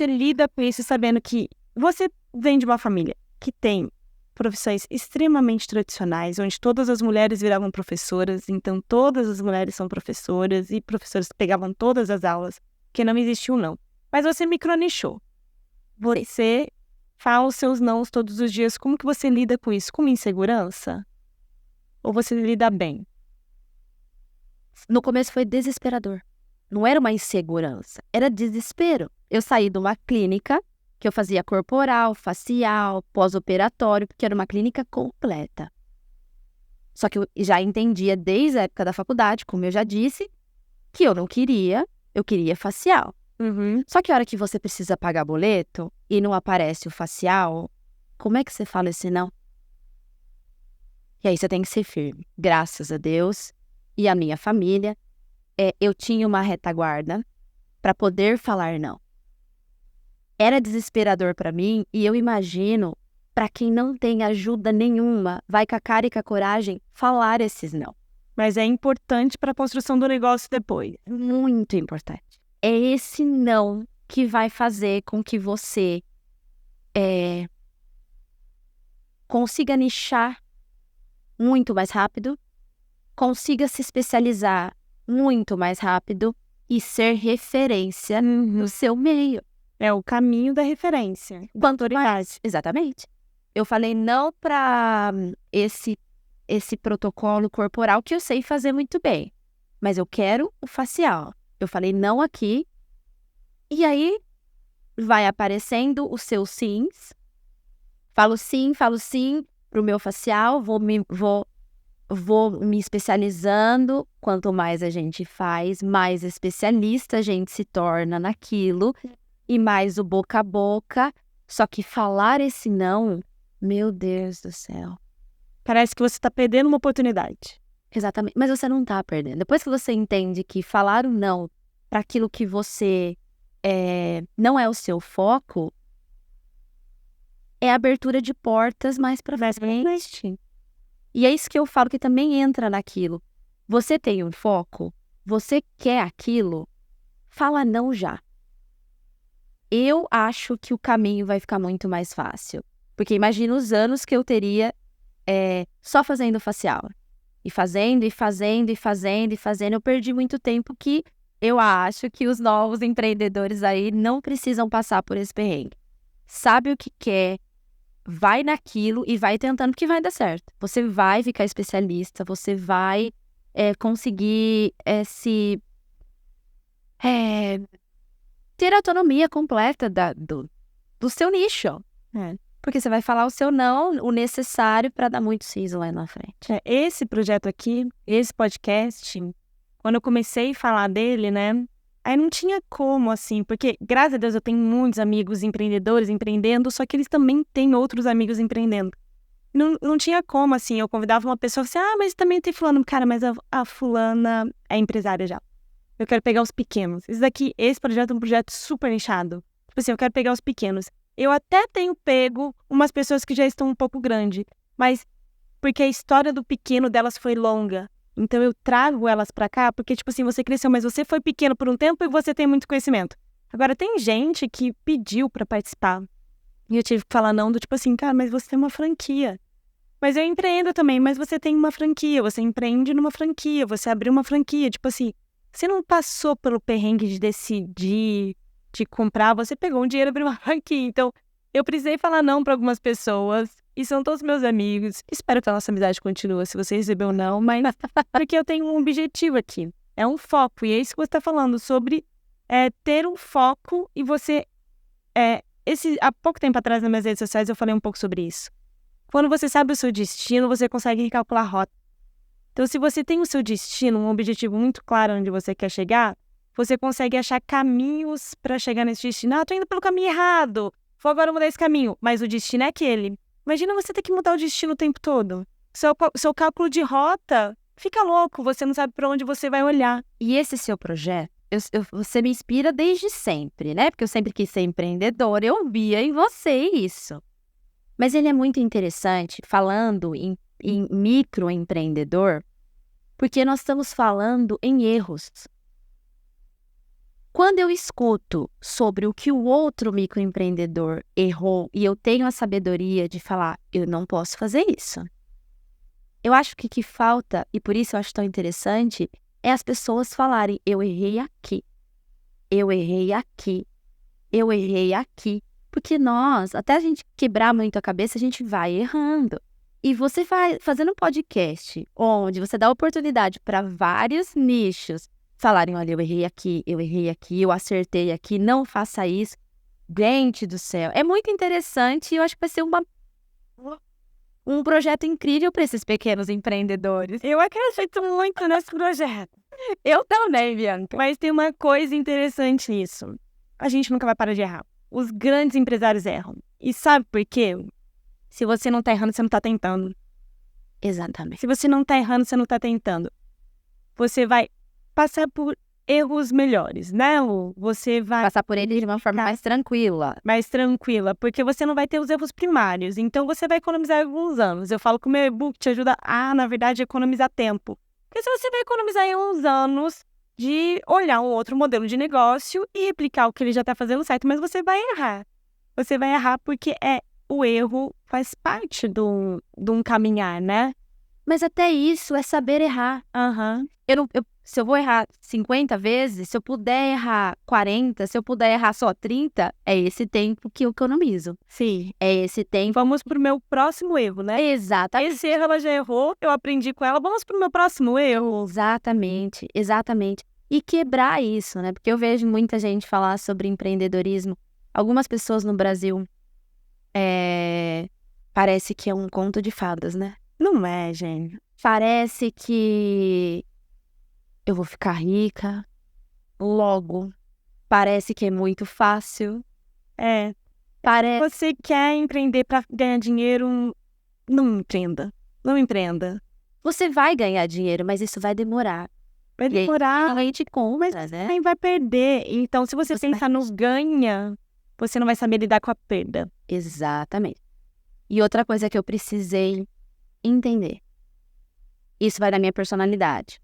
lida com isso sabendo que você vem de uma família que tem profissões extremamente tradicionais, onde todas as mulheres viravam professoras, então todas as mulheres são professoras e professoras pegavam todas as aulas, porque não existiu não. Mas você micronichou. Você fala os seus nãos todos os dias. Como que você lida com isso? Com uma insegurança? Ou você lida bem? No começo foi desesperador. Não era uma insegurança, era desespero. Eu saí de uma clínica que eu fazia corporal, facial, pós-operatório, porque era uma clínica completa. Só que eu já entendia desde a época da faculdade, como eu já disse, que eu queria facial. Só que a hora que você precisa pagar boleto e não aparece o facial, como é que você fala esse não? E aí você tem que ser firme. Graças a Deus e a minha família, eu tinha uma retaguarda para poder falar não. Era desesperador para mim e eu imagino, para quem não tem ajuda nenhuma, vai com a cara e com a coragem falar esses não. Mas é importante para a construção do negócio depois. Muito importante. É esse não que vai fazer com que você consiga nichar muito mais rápido, consiga se especializar muito mais rápido e ser referência no seu meio. É o caminho da referência. Quanto mais, exatamente. Eu falei não para esse protocolo corporal que eu sei fazer muito bem, mas eu quero o facial. Eu falei não aqui, e aí vai aparecendo os seus sims. Falo sim pro meu facial, vou me especializando. Quanto mais a gente faz, mais especialista a gente se torna naquilo, e mais o boca a boca. Só que falar esse não, meu Deus do céu. Parece que você tá perdendo uma oportunidade. Exatamente, mas você não tá perdendo. Depois que você entende que falar o não para aquilo que você não é o seu foco, é abertura de portas mais pra frente. E é isso que eu falo que também entra naquilo. Você tem um foco, você quer aquilo, fala não já. Eu acho que o caminho vai ficar muito mais fácil. Porque imagina os anos que eu teria só fazendo facial. E fazendo. Eu perdi muito tempo que eu acho que os novos empreendedores aí não precisam passar por esse perrengue. Sabe o que quer, vai naquilo e vai tentando, porque vai dar certo. Você vai ficar especialista, você vai conseguir ter autonomia completa do seu nicho. Porque você vai falar o seu não, o necessário para dar muito siso lá na frente. Esse projeto aqui, esse podcast, quando eu comecei a falar dele, né? Aí não tinha como, assim, porque, graças a Deus, eu tenho muitos amigos empreendedores empreendendo, só que eles também têm outros amigos empreendendo. Não tinha como, assim, eu convidava uma pessoa e assim, mas também tem fulano. Cara, mas a fulana é empresária já. Eu quero pegar os pequenos. Esse projeto é um projeto super nichado. Tipo assim, eu quero pegar os pequenos. Eu até tenho pego umas pessoas que já estão um pouco grandes, mas porque a história do pequeno delas foi longa. Então eu trago elas pra cá, porque tipo assim, você cresceu, mas você foi pequeno por um tempo e você tem muito conhecimento. Agora tem gente que pediu pra participar. E eu tive que falar não, do tipo assim, cara, mas você tem uma franquia. Mas eu empreendo também, mas você tem uma franquia, você empreende numa franquia, você abriu uma franquia, tipo assim, você não passou pelo perrengue de decidir, de comprar, você pegou um dinheiro e abriu uma franquia. Então, eu precisei falar não para algumas pessoas, e são todos meus amigos. Espero que a nossa amizade continue, se você recebeu não, mas porque eu tenho um objetivo aqui. É um foco, e é isso que você está falando, sobre ter um foco, e você... há pouco tempo atrás, nas minhas redes sociais, eu falei um pouco sobre isso. Quando você sabe o seu destino, você consegue recalcular a rota. Então, se você tem o seu destino, um objetivo muito claro onde você quer chegar, você consegue achar caminhos para chegar nesse destino. Tô indo pelo caminho errado, vou agora mudar esse caminho, mas o destino é aquele. Imagina você ter que mudar o destino o tempo todo. Seu cálculo de rota fica louco, você não sabe para onde você vai olhar. E esse seu projeto, você me inspira desde sempre, né? Porque eu sempre quis ser empreendedora, eu via em você isso. Mas ele é muito interessante, falando em microempreendedor, porque nós estamos falando em erros. Quando eu escuto sobre o que o outro microempreendedor errou e eu tenho a sabedoria de falar, eu não posso fazer isso. Eu acho que o que falta, e por isso eu acho tão interessante, é as pessoas falarem, eu errei aqui, eu errei aqui, eu errei aqui. Porque nós, até a gente quebrar muito a cabeça, a gente vai errando. E você vai fazendo um podcast onde você dá oportunidade para vários nichos falarem, olha, eu errei aqui, eu acertei aqui, não faça isso. Gente do céu, é muito interessante e eu acho que vai ser um projeto incrível para esses pequenos empreendedores. Eu acredito muito nesse projeto. Eu também, Bianca. Mas tem uma coisa interessante nisso. A gente nunca vai parar de errar. Os grandes empresários erram. E sabe por quê? Se você não tá errando, você não tá tentando. Exatamente. Se você não tá errando, você não tá tentando. Você vai passar por erros melhores, né, Lu? Você vai... passar por eles de uma forma mais tranquila. Mais tranquila, porque você não vai ter os erros primários. Então, você vai economizar alguns anos. Eu falo que o meu e-book te ajuda a, na verdade, economizar tempo. Porque se você vai economizar em uns anos, de olhar um outro modelo de negócio e replicar o que ele já está fazendo certo, mas você vai errar. Você vai errar porque o erro faz parte de um caminhar, né? Mas até isso é saber errar. Aham. Se eu vou errar 50 vezes, se eu puder errar 40, se eu puder errar só 30, é esse tempo que eu economizo. Sim. É esse tempo. Vamos pro meu próximo erro, né? Exatamente. Esse erro ela já errou, eu aprendi com ela, vamos pro meu próximo erro. Exatamente, exatamente. E quebrar isso, né? Porque eu vejo muita gente falar sobre empreendedorismo. Algumas pessoas no Brasil, parece que é um conto de fadas, né? Não é, gente. Parece que eu vou ficar rica logo. Parece que é muito fácil. Você quer empreender para ganhar dinheiro, não empreenda. Não empreenda. Você vai ganhar dinheiro, mas isso vai demorar. Vai demorar. A gente compra, né? Aí vai perder. Então, se você pensar no ganha, você não vai saber lidar com a perda. Exatamente. E outra coisa que eu precisei entender. Isso vai da minha personalidade.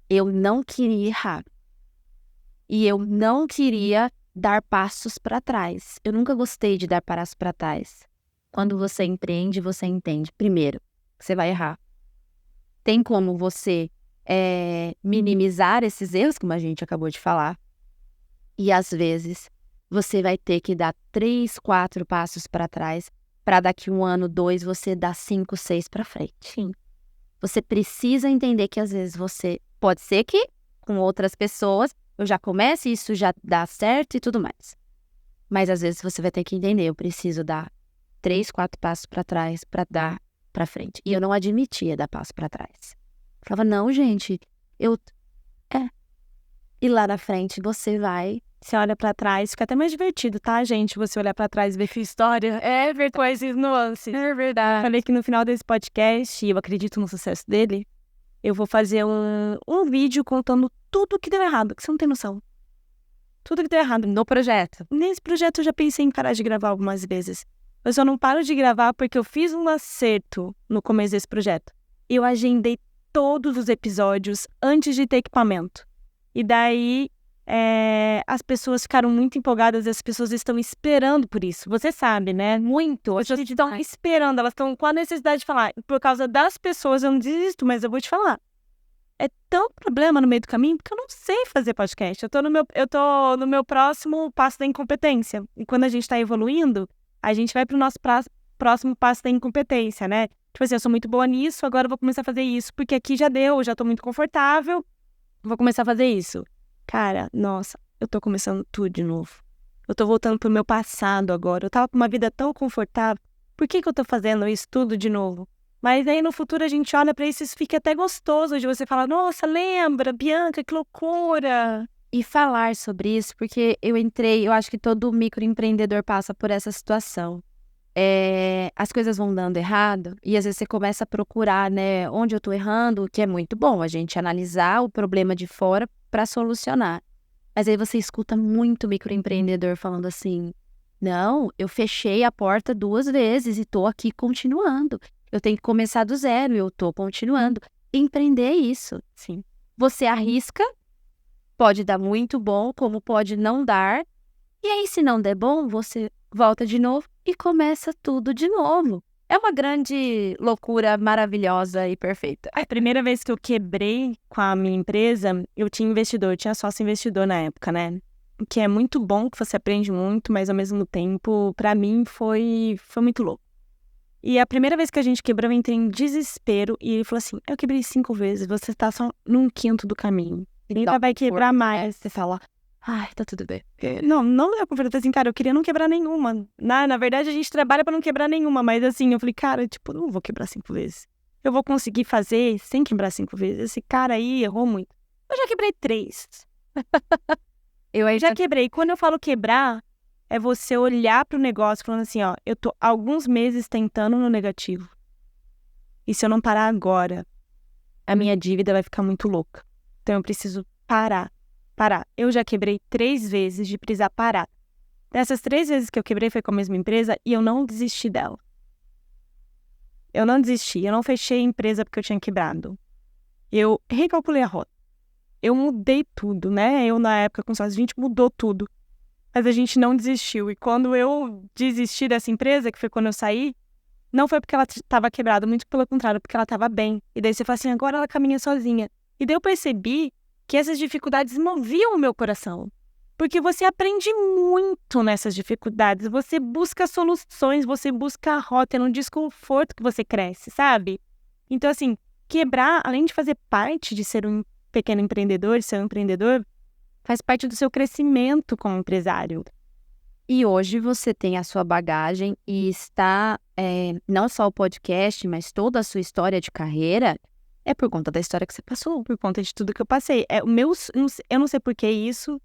Eu não queria errar. E eu não queria dar passos para trás. Eu nunca gostei de dar passos para trás. Quando você empreende, você entende. Primeiro, você vai errar. Tem como você minimizar esses erros, como a gente acabou de falar. E às vezes, você vai ter que dar 3, 4 passos para trás, para daqui 1 ano, 2, você dar 5, 6 para frente. Sim. Você precisa entender que às vezes você... Pode ser que com outras pessoas eu já comece, isso já dá certo e tudo mais. Mas às vezes você vai ter que entender, eu preciso dar 3, 4 passos para trás para dar para frente. E eu não admitia dar passo para trás. Falava, não, gente, E lá na frente você vai... Você olha pra trás, fica até mais divertido, tá, gente? Você olhar pra trás e ver sua história. É verdade. Com esses nuances. É verdade. Falei que no final desse podcast, e eu acredito no sucesso dele, eu vou fazer um vídeo contando tudo que deu errado, que você não tem noção. Tudo que deu errado no projeto. Nesse projeto eu já pensei em parar de gravar algumas vezes. Eu só não paro de gravar porque eu fiz um acerto no começo desse projeto. Eu agendei todos os episódios antes de ter equipamento. E daí... as pessoas ficaram muito empolgadas, as pessoas estão esperando por isso. Você sabe, né? Muito. As pessoas estão esperando, elas estão com a necessidade de falar. Por causa das pessoas eu não desisto, mas eu vou te falar. É tão problema no meio do caminho porque eu não sei fazer podcast. Eu tô no meu próximo passo da incompetência. E quando a gente tá evoluindo, a gente vai pro nosso próximo passo da incompetência, né? Tipo assim, eu sou muito boa nisso, agora eu vou começar a fazer isso. Porque aqui já deu, eu já tô muito confortável. Vou começar a fazer isso. Cara, nossa, eu tô começando tudo de novo. Eu tô voltando pro meu passado agora. Eu tava com uma vida tão confortável. Por que eu tô fazendo isso tudo de novo? Mas aí no futuro a gente olha pra isso e isso fica até gostoso de você falar, nossa, lembra, Bianca, que loucura. E falar sobre isso, porque eu acho que todo microempreendedor passa por essa situação. As coisas vão dando errado e às vezes você começa a procurar, né, onde eu tô errando, que é muito bom a gente analisar o problema de fora para solucionar. Mas aí você escuta muito microempreendedor falando assim, não, eu fechei a porta 2 vezes e tô aqui continuando. Eu tenho que começar do zero e eu tô continuando. Empreender é isso. Sim. Você arrisca, pode dar muito bom, como pode não dar. E aí, se não der bom, você volta de novo e começa tudo de novo. É uma grande loucura maravilhosa e perfeita. A primeira vez que eu quebrei com a minha empresa, eu tinha sócio investidor na época, né? O que é muito bom, que você aprende muito, mas ao mesmo tempo, pra mim, foi muito louco. E a primeira vez que a gente quebrou, eu entrei em desespero e ele falou assim, eu quebrei 5 vezes, você tá só num quinto do caminho. Ele ainda vai quebrar mais. Você fala, ai, tá tudo bem. Não deu pra falar assim, cara, eu queria não quebrar nenhuma. Na verdade, a gente trabalha pra não quebrar nenhuma, mas assim, eu falei, cara, tipo, não vou quebrar 5 vezes. Eu vou conseguir fazer sem quebrar 5 vezes. Esse cara aí errou muito. Eu já quebrei 3. Eu já quebrei. Quando eu falo quebrar, é você olhar pro negócio falando assim, ó, eu tô alguns meses tentando no negativo. E se eu não parar agora, a minha dívida vai ficar muito louca. Então eu preciso parar. Eu já quebrei 3 vezes de precisar parar. Dessas 3 vezes que eu quebrei foi com a mesma empresa e eu não desisti dela. Eu não desisti, eu não fechei a empresa porque eu tinha quebrado. Eu recalculei a rota. eu mudei tudo, né? Eu, na época, com sócio, a gente mudou tudo. Mas a gente não desistiu. E quando eu desisti dessa empresa, que foi quando eu saí, não foi porque ela estava quebrada, muito pelo contrário, porque ela estava bem. E daí você fala assim, agora ela caminha sozinha. E daí eu percebi que essas dificuldades moviam o meu coração. Porque você aprende muito nessas dificuldades. Você busca soluções, você busca a rota, é no desconforto que você cresce, sabe? Então, assim, quebrar, além de fazer parte de ser um pequeno empreendedor, ser um empreendedor, faz parte do seu crescimento como empresário. E hoje você tem a sua bagagem e está, não só o podcast, mas toda a sua história de carreira é por conta da história que você passou. Por conta de tudo que eu passei. Eu não sei por que isso.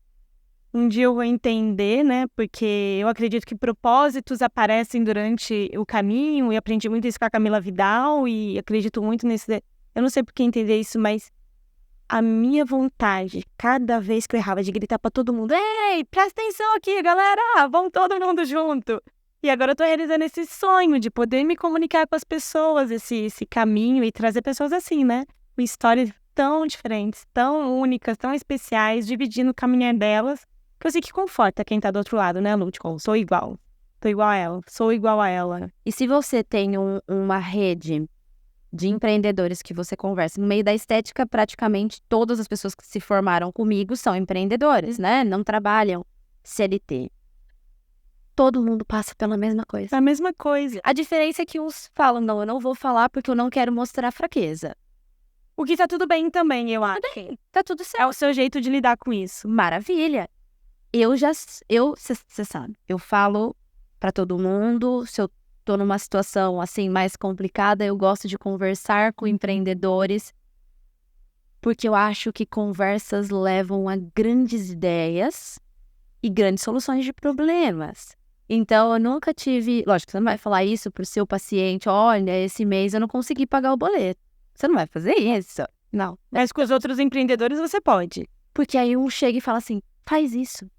Um dia eu vou entender, né? Porque eu acredito que propósitos aparecem durante o caminho. E aprendi muito isso com a Camila Vidal. E acredito muito nesse... Eu não sei por que entender isso, mas a minha vontade, cada vez que eu errava, de gritar pra todo mundo: ei, presta atenção aqui, galera! Vamos todo mundo junto! E agora eu tô realizando esse sonho de poder me comunicar com as pessoas, esse caminho, e trazer pessoas assim, né? Com histórias tão diferentes, tão únicas, tão especiais, dividindo o caminhar delas, que eu sei que conforta quem tá do outro lado, né, Lu? Tipo, sou igual. Tô igual a ela. Sou igual a ela. E se você tem uma rede de empreendedores que você conversa, no meio da estética, praticamente todas as pessoas que se formaram comigo são empreendedores, né? Não trabalham CLT. Todo mundo passa pela mesma coisa. A mesma coisa. A diferença é que uns falam, não, eu não vou falar porque eu não quero mostrar fraqueza. O que tá tudo bem também, eu acho. Tá tudo certo. É o seu jeito de lidar com isso. Maravilha. Você sabe, eu falo pra todo mundo, se eu tô numa situação assim mais complicada, eu gosto de conversar com empreendedores, porque eu acho que conversas levam a grandes ideias e grandes soluções de problemas. Então, eu nunca tive... Lógico, você não vai falar isso pro seu paciente, olha, esse mês eu não consegui pagar o boleto. Você não vai fazer isso. Não. Mas com os outros empreendedores você pode. Porque aí um chega e fala assim, faz isso.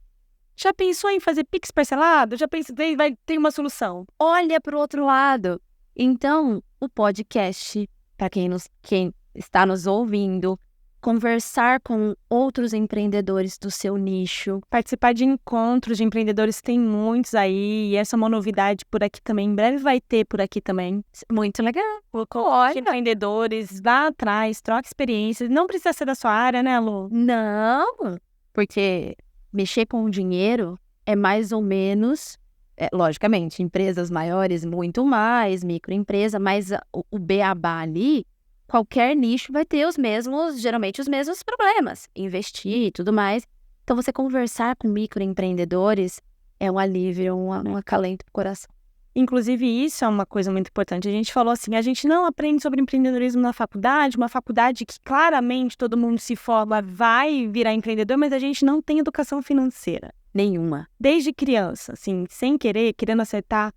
Já pensou em fazer Pix parcelado? Já pensou, vai ter uma solução. Olha pro outro lado. Então, o podcast, para quem está nos ouvindo, conversar com outros empreendedores do seu nicho. Participar de encontros de empreendedores, tem muitos aí. E essa é uma novidade por aqui também. Em breve vai ter por aqui também. Muito legal. Olha, empreendedores, vá atrás, troca experiências. Não precisa ser da sua área, né, Lu? Não, porque mexer com o dinheiro é mais ou menos, logicamente, empresas maiores muito mais, microempresa, mas o beabá ali, qualquer nicho vai ter geralmente os mesmos problemas, investir e tudo mais. Então, você conversar com microempreendedores é um alívio, um acalento pro coração. Inclusive, isso é uma coisa muito importante. A gente falou assim, a gente não aprende sobre empreendedorismo na faculdade, uma faculdade que claramente todo mundo se forma, vai virar empreendedor, mas a gente não tem educação financeira. Nenhuma. Desde criança, assim, sem querer, querendo acertar.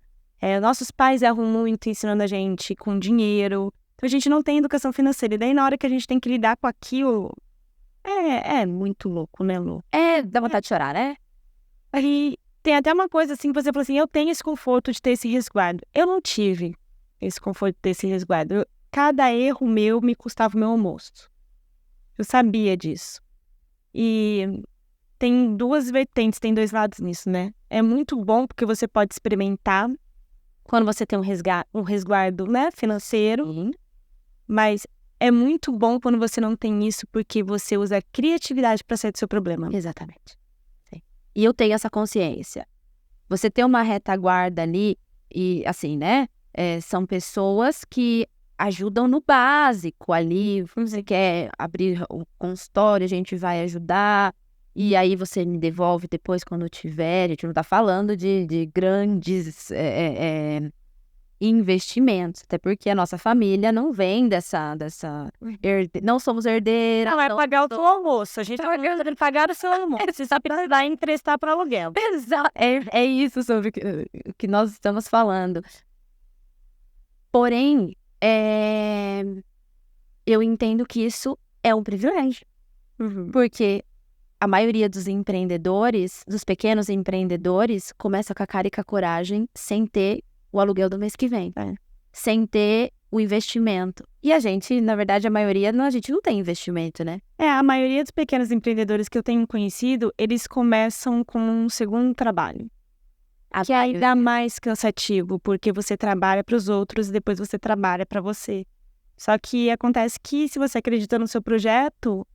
Nossos pais erram muito ensinando a gente com dinheiro. Então, a gente não tem educação financeira. E daí, na hora que a gente tem que lidar com aquilo, é muito louco, né, Lu? Dá vontade de chorar, né? Aí tem até uma coisa assim, que você falou assim, eu tenho esse conforto de ter esse resguardo. Eu não tive esse conforto de ter esse resguardo. Cada erro meu me custava o meu almoço. Eu sabia disso. E tem duas vertentes, tem dois lados nisso, né? É muito bom porque você pode experimentar quando você tem um resguardo, né, financeiro. Sim. Mas é muito bom quando você não tem isso porque você usa a criatividade para sair do seu problema. Exatamente. E eu tenho essa consciência. Você tem uma retaguarda ali, e assim, né? São pessoas que ajudam no básico ali. Você quer abrir o consultório, a gente vai ajudar. E aí você me devolve depois quando tiver. A gente não tá falando de grandes investimentos. Até porque a nossa família não vem não somos herdeiras. Não, é pagar o seu almoço. A gente tá pagando pagar o seu almoço. Você só precisa dar e emprestar para aluguel. Exato. É isso sobre o que nós estamos falando. Porém, eu entendo que isso é um privilégio. Uhum. Porque a maioria dos empreendedores, dos pequenos empreendedores, começa com a cara e com a coragem sem ter o aluguel do mês que vem. Sem ter o investimento. E a gente, na verdade, a maioria, a gente não tem investimento, né? A maioria dos pequenos empreendedores que eu tenho conhecido, eles começam com um segundo trabalho. Que é ainda mais cansativo, porque você trabalha para os outros e depois você trabalha para você. Só que acontece que se você acredita no seu projeto,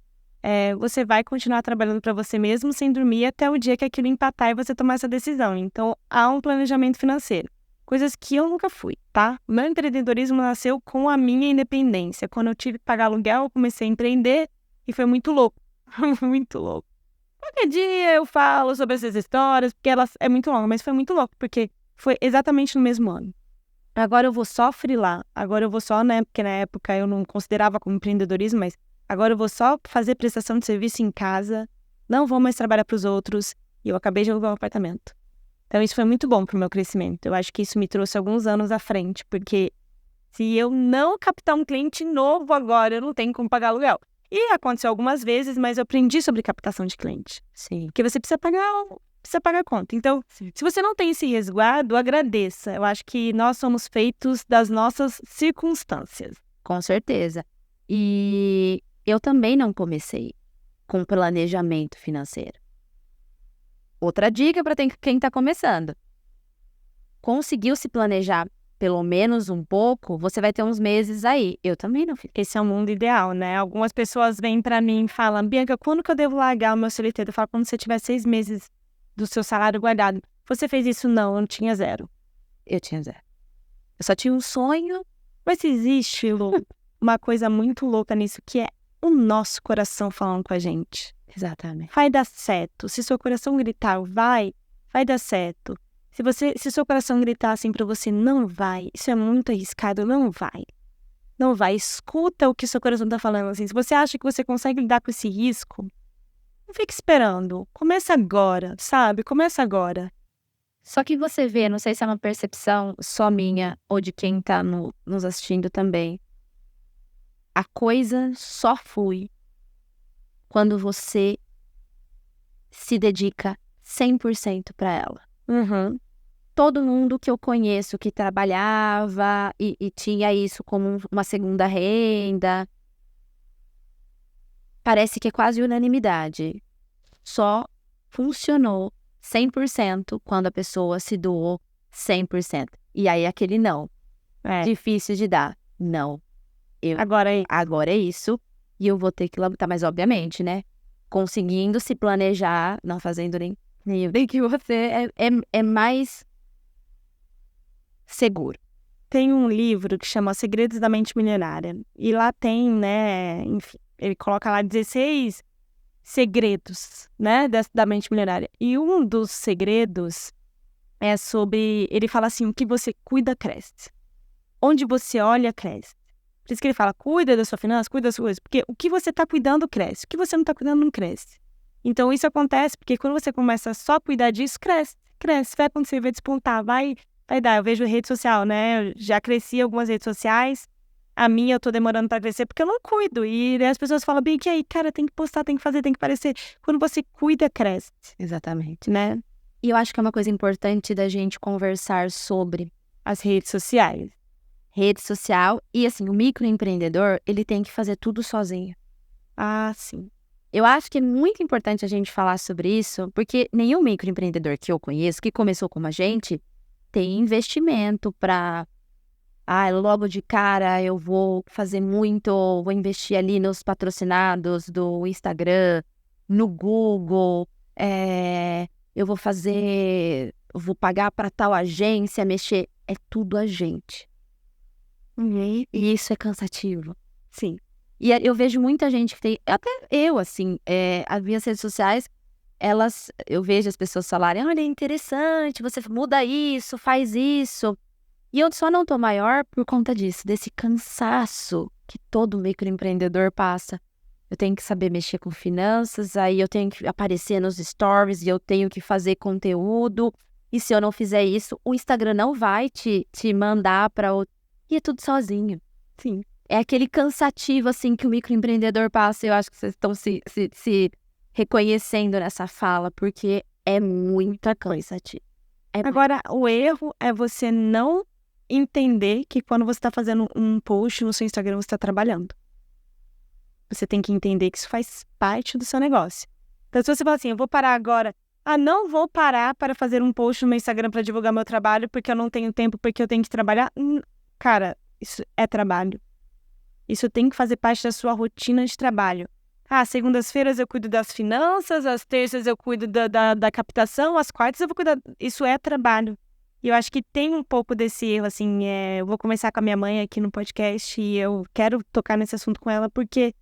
você vai continuar trabalhando para você mesmo sem dormir até o dia que aquilo empatar e você tomar essa decisão. Então, há um planejamento financeiro. Coisas que eu nunca fui, tá? O meu empreendedorismo nasceu com a minha independência. Quando eu tive que pagar aluguel, eu comecei a empreender e foi muito louco. Muito louco. Qualquer dia eu falo sobre essas histórias, porque elas é muito longa, mas foi muito louco, porque foi exatamente no mesmo ano. Agora eu vou só freelar, agora eu vou só, né, porque na época eu não considerava como empreendedorismo, mas agora eu vou só fazer prestação de serviço em casa, não vou mais trabalhar para os outros, e eu acabei de alugar um apartamento. Então isso foi muito bom para o meu crescimento. Eu acho que isso me trouxe alguns anos à frente, porque se eu não captar um cliente novo agora, eu não tenho como pagar aluguel. E aconteceu algumas vezes, mas eu aprendi sobre captação de cliente. Sim. Porque você precisa pagar a conta. Então, se você não tem esse resguardo, agradeça. Eu acho que nós somos feitos das nossas circunstâncias. Com certeza. E eu também não comecei com planejamento financeiro. Outra dica para quem está começando. Conseguiu se planejar pelo menos um pouco, você vai ter uns meses aí. Eu também não fiz. Esse é o mundo ideal, né? Algumas pessoas vêm para mim e falam, Bianca, quando que eu devo largar o meu CLT? Eu falo, quando você tiver 6 meses do seu salário guardado. Você fez isso? Não, eu tinha 0. Eu tinha 0. Eu só tinha um sonho. Mas existe, Lu, uma coisa muito louca nisso, que é o nosso coração falando com a gente. Exatamente. Vai dar certo. Se seu coração gritar, vai dar certo. Se seu coração gritar assim pra você, não vai, isso é muito arriscado, não vai. Não vai. Escuta o que seu coração tá falando, assim. Se você acha que você consegue lidar com esse risco, não fique esperando. Começa agora, sabe? Começa agora. Só que você vê, não sei se é uma percepção só minha ou de quem tá nos assistindo também. A coisa só flui quando você se dedica 100% para ela. Todo mundo que eu conheço que trabalhava e tinha isso como uma segunda renda, parece que é quase unanimidade. Só funcionou 100% quando a pessoa se doou 100%. E aí aquele não. Difícil de dar. Não. Agora é isso. E eu vou ter que lutar, mas obviamente, né? Conseguindo se planejar, não fazendo nem que você é mais seguro. Tem um livro que chama Segredos da Mente Milionária. E lá tem, né, enfim, ele coloca lá 16 segredos, né, da mente milionária. E um dos segredos é sobre, ele fala assim, o que você cuida, cresce. Onde você olha, cresce. Por isso que ele fala, cuida da sua finança, cuida das suas coisas. Porque o que você está cuidando, cresce. O que você não está cuidando, não cresce. Então, isso acontece porque quando você começa só a cuidar disso, cresce. Vai acontecer, vai despontar, vai dar. Eu vejo rede social, né? Eu já cresci algumas redes sociais. A minha eu tô demorando pra crescer porque eu não cuido. E as pessoas falam, bem, que aí, cara, tem que postar, tem que fazer, tem que parecer. Quando você cuida, cresce. Exatamente. Né? E eu acho que é uma coisa importante da gente conversar sobre as redes sociais. Rede social. E assim, o microempreendedor, ele tem que fazer tudo sozinho. Ah, sim. Eu acho que é muito importante a gente falar sobre isso, porque nenhum microempreendedor que eu conheço, que começou como a gente, tem investimento para... logo de cara eu vou fazer vou investir ali nos patrocinados do Instagram, no Google, eu vou pagar para tal agência mexer. É tudo a gente. E isso é cansativo. Sim. E eu vejo muita gente que tem, até eu, assim, as minhas redes sociais, eu vejo as pessoas falarem, olha, é interessante, você muda isso, faz isso. E eu só não tô maior por conta disso, desse cansaço que todo microempreendedor passa. Eu tenho que saber mexer com finanças, aí eu tenho que aparecer nos stories e eu tenho que fazer conteúdo. E se eu não fizer isso, o Instagram não vai te mandar para outro. E é tudo sozinho. Sim. É aquele cansativo, assim, que o microempreendedor passa. Eu acho que vocês estão se reconhecendo nessa fala, porque é muito cansativo. Agora, o erro é você não entender que quando você está fazendo um post no seu Instagram, você está trabalhando. Você tem que entender que isso faz parte do seu negócio. Então, se você fala assim, eu vou parar agora, não vou parar para fazer um post no meu Instagram para divulgar meu trabalho porque eu não tenho tempo, porque eu tenho que trabalhar. Cara, isso é trabalho. Isso tem que fazer parte da sua rotina de trabalho. Segundas-feiras eu cuido das finanças, às terças eu cuido da captação, às quartas eu vou cuidar. Isso é trabalho. E eu acho que tem um pouco desse erro, assim, eu vou começar com a minha mãe aqui no podcast e eu quero tocar nesse assunto com ela porque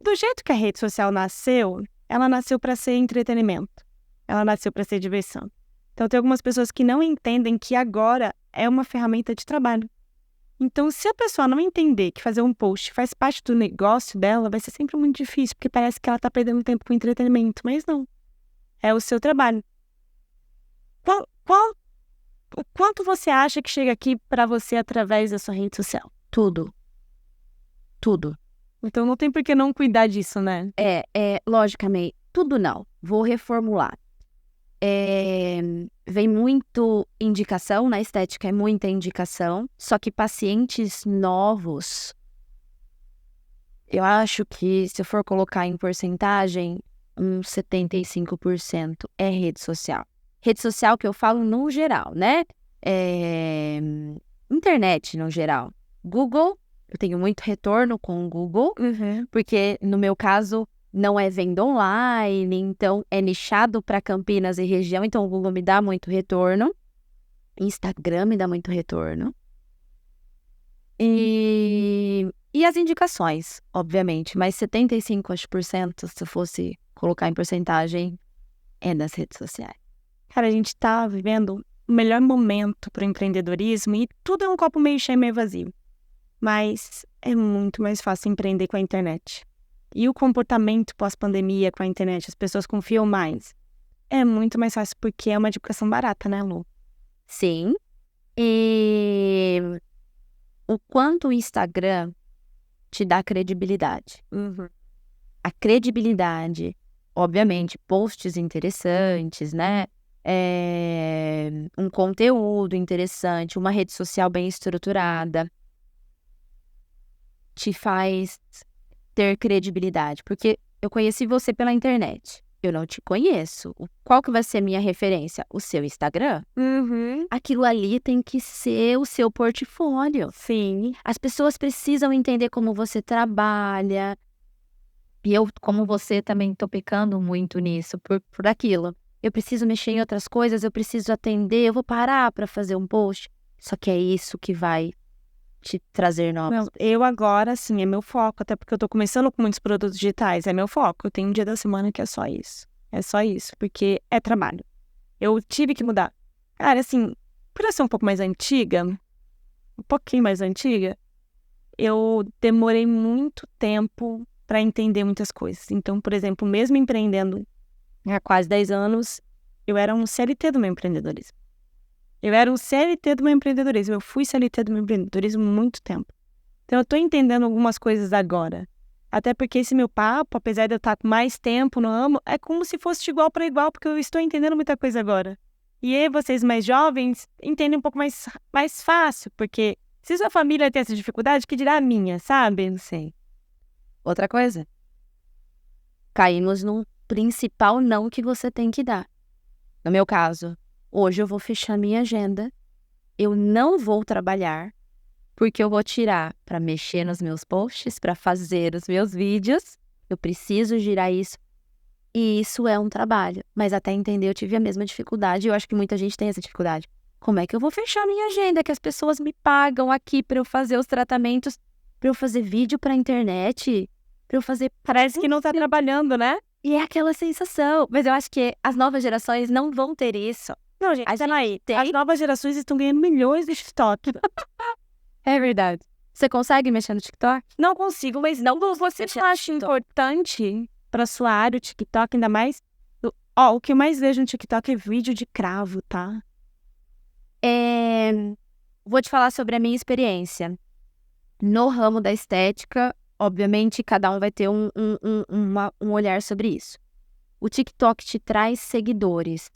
do jeito que a rede social nasceu, ela nasceu para ser entretenimento. Ela nasceu para ser diversão. Então, tem algumas pessoas que não entendem que agora é uma ferramenta de trabalho. Então, se a pessoa não entender que fazer um post faz parte do negócio dela, vai ser sempre muito difícil, porque parece que ela está perdendo tempo com entretenimento, mas não. É o seu trabalho. O quanto você acha que chega aqui para você através da sua rede social? Tudo. Então não tem por que não cuidar disso, né? Logicamente, tudo não. Vou reformular. Vem muito indicação, na estética é muita indicação, só que pacientes novos, eu acho que se eu for colocar em porcentagem, uns 75% é rede social. Rede social que eu falo no geral, né? Internet no geral. Google, eu tenho muito retorno com o Google, porque no meu caso não é venda online, então é nichado para Campinas e região, então o Google me dá muito retorno. Instagram me dá muito retorno. E as indicações, obviamente, mas 75%, se eu fosse colocar em porcentagem, é das redes sociais. Cara, a gente tá vivendo o melhor momento para o empreendedorismo e tudo é um copo meio cheio, meio vazio. Mas é muito mais fácil empreender com a internet. E o comportamento pós-pandemia com a internet, as pessoas confiam mais. É muito mais fácil porque é uma divulgação barata, né, Lu? Sim. E o quanto o Instagram te dá credibilidade. A credibilidade, obviamente, posts interessantes, né? Um conteúdo interessante, uma rede social bem estruturada, te faz ter credibilidade. Porque eu conheci você pela internet. Eu não te conheço. Qual que vai ser a minha referência? O seu Instagram? Aquilo ali tem que ser o seu portfólio. Sim. As pessoas precisam entender como você trabalha. E eu, como você, também tô pecando muito nisso, por aquilo. Eu preciso mexer em outras coisas, eu preciso atender, eu vou parar para fazer um post. Só que é isso que vai te trazer novos. Não, eu agora, sim, é meu foco, até porque eu tô começando com muitos produtos digitais, é meu foco. Eu tenho um dia da semana que é só isso. É só isso, porque é trabalho. Eu tive que mudar. Cara, assim, por eu ser um pouco mais antiga, um pouquinho mais antiga, eu demorei muito tempo para entender muitas coisas. Então, por exemplo, mesmo empreendendo há quase 10 anos, eu era um CLT do meu empreendedorismo. Eu fui CLT do meu empreendedorismo há muito tempo. Então, eu tô entendendo algumas coisas agora. Até porque esse meu papo, apesar de eu estar com mais tempo no ramo, é como se fosse de igual para igual, porque eu estou entendendo muita coisa agora. E aí, vocês mais jovens entendem um pouco mais fácil, porque se sua família tem essa dificuldade, que dirá a minha, sabe? Não sei. Outra coisa. Caímos no principal não que você tem que dar. No meu caso, hoje eu vou fechar minha agenda, eu não vou trabalhar, porque eu vou tirar para mexer nos meus posts, para fazer os meus vídeos, eu preciso girar isso, e isso é um trabalho. Mas até entender, eu tive a mesma dificuldade, eu acho que muita gente tem essa dificuldade. Como é que eu vou fechar minha agenda, que as pessoas me pagam aqui para eu fazer os tratamentos, para eu fazer vídeo para internet, para eu fazer... Parece que não tá trabalhando, né? E é aquela sensação. Mas eu acho que as novas gerações não vão ter isso. Não, gente, as novas gerações estão ganhando milhões de TikTok. É verdade. Você consegue mexer no TikTok? Não consigo, mas não você não acha importante pra sua área o TikTok, ainda mais... o que eu mais vejo no TikTok é vídeo de cravo, tá? Vou te falar sobre a minha experiência. No ramo da estética, obviamente, cada um vai ter um olhar sobre isso. O TikTok te traz seguidores.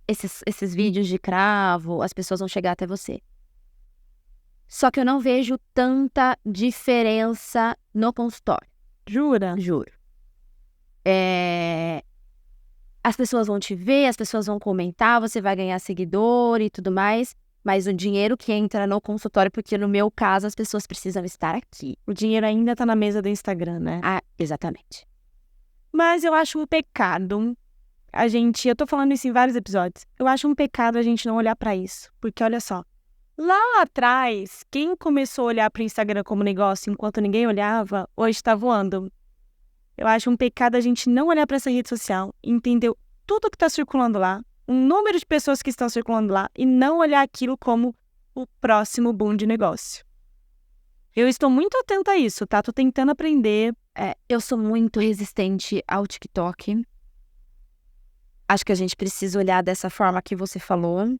esses vídeos de cravo, as pessoas vão chegar até você. Só que eu não vejo tanta diferença no consultório. Jura? Juro. As pessoas vão te ver, as pessoas vão comentar, você vai ganhar seguidor e tudo mais, mas o dinheiro que entra no consultório, porque no meu caso as pessoas precisam estar aqui. O dinheiro ainda tá na mesa do Instagram, né? Ah, exatamente. Mas eu acho um pecado eu tô falando isso em vários episódios, eu acho um pecado a gente não olhar pra isso, porque olha só, lá atrás, quem começou a olhar pro Instagram como negócio enquanto ninguém olhava, hoje tá voando. Eu acho um pecado a gente não olhar pra essa rede social, entender tudo que tá circulando lá, o número de pessoas que estão circulando lá e não olhar aquilo como o próximo boom de negócio. Eu estou muito atenta a isso, tá? Tô tentando aprender. Eu sou muito resistente ao TikTok. Acho que a gente precisa olhar dessa forma que você falou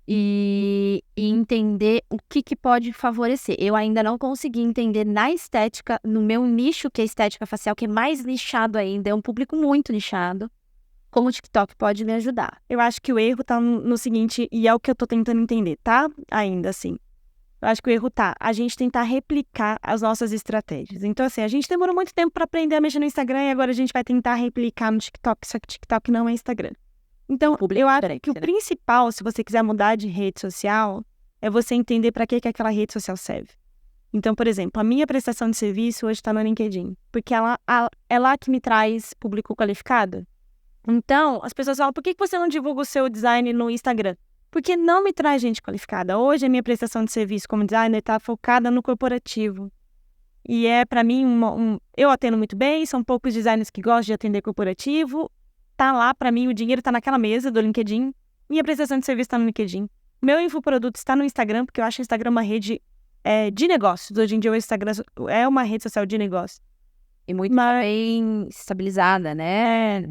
e entender o que pode favorecer. Eu ainda não consegui entender na estética, no meu nicho, que é estética facial, que é mais nichado ainda, é um público muito nichado, como o TikTok pode me ajudar. Eu acho que o erro tá no seguinte, e é o que eu tô tentando entender, tá? Ainda assim. Eu acho que o erro tá a gente tentar replicar as nossas estratégias. Então, assim, a gente demorou muito tempo pra aprender a mexer no Instagram e agora a gente vai tentar replicar no TikTok, só que o TikTok não é Instagram. Então, eu acho que o principal, se você quiser mudar de rede social, é você entender pra que aquela rede social serve. Então, por exemplo, a minha prestação de serviço hoje tá no LinkedIn, porque é lá que me traz público qualificado. Então, as pessoas falam, por que você não divulga o seu design no Instagram? Porque não me traz gente qualificada. Hoje, a minha prestação de serviço como designer está focada no corporativo. E para mim, eu atendo muito bem, são poucos designers que gostam de atender corporativo. Tá lá, para mim, o dinheiro está naquela mesa do LinkedIn. Minha prestação de serviço está no LinkedIn. Meu infoproduto está no Instagram, porque eu acho o Instagram uma rede de negócios. Hoje em dia, o Instagram é uma rede social de negócios. E muito bem estabilizada, né?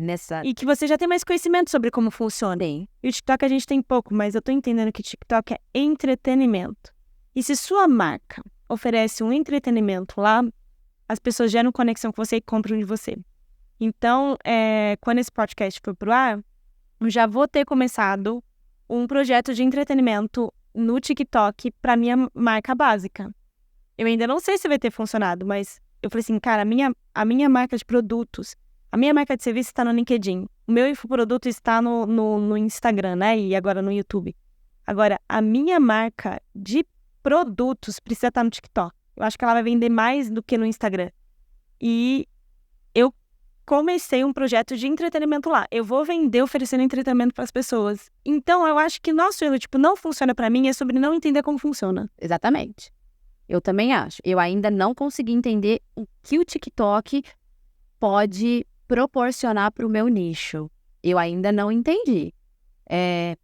E que você já tem mais conhecimento sobre como funciona. Sim. E o TikTok a gente tem pouco, mas eu tô entendendo que o TikTok é entretenimento. E se sua marca oferece um entretenimento lá, as pessoas geram conexão com você e compram de você. Então, quando esse podcast for pro ar, eu já vou ter começado um projeto de entretenimento no TikTok pra minha marca básica. Eu ainda não sei se vai ter funcionado, mas eu falei assim, cara, a minha marca de produtos, a minha marca de serviço está no LinkedIn. O meu infoproduto está no Instagram, né? E agora no YouTube. Agora, a minha marca de produtos precisa estar no TikTok. Eu acho que ela vai vender mais do que no Instagram. E eu comecei um projeto de entretenimento lá. Eu vou vender oferecendo entretenimento para as pessoas. Então, eu acho que nosso erro, não funciona para mim, é sobre não entender como funciona. Exatamente. Eu também acho. Eu ainda não consegui entender o que o TikTok pode proporcionar para o meu nicho. Eu ainda não entendi.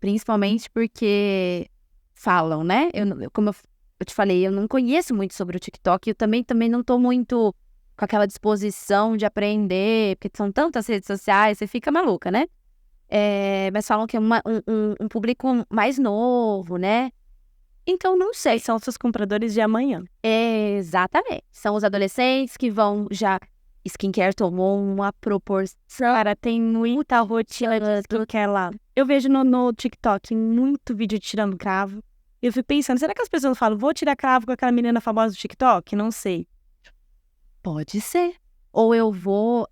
Principalmente porque falam, né? Como eu te falei, eu não conheço muito sobre o TikTok. Eu também não estou muito com aquela disposição de aprender, porque são tantas redes sociais, você fica maluca, né? Mas falam que é um público mais novo, né? Então, não sei. São os seus compradores de amanhã. Exatamente. São os adolescentes que vão já... Skincare tomou uma proporção. Cara, tem muita rotina de skincare lá. Eu vejo no TikTok muito vídeo tirando cravo. Eu fico pensando, será que as pessoas falam, vou tirar cravo com aquela menina famosa do TikTok? Não sei. Pode ser. Ou eu vou...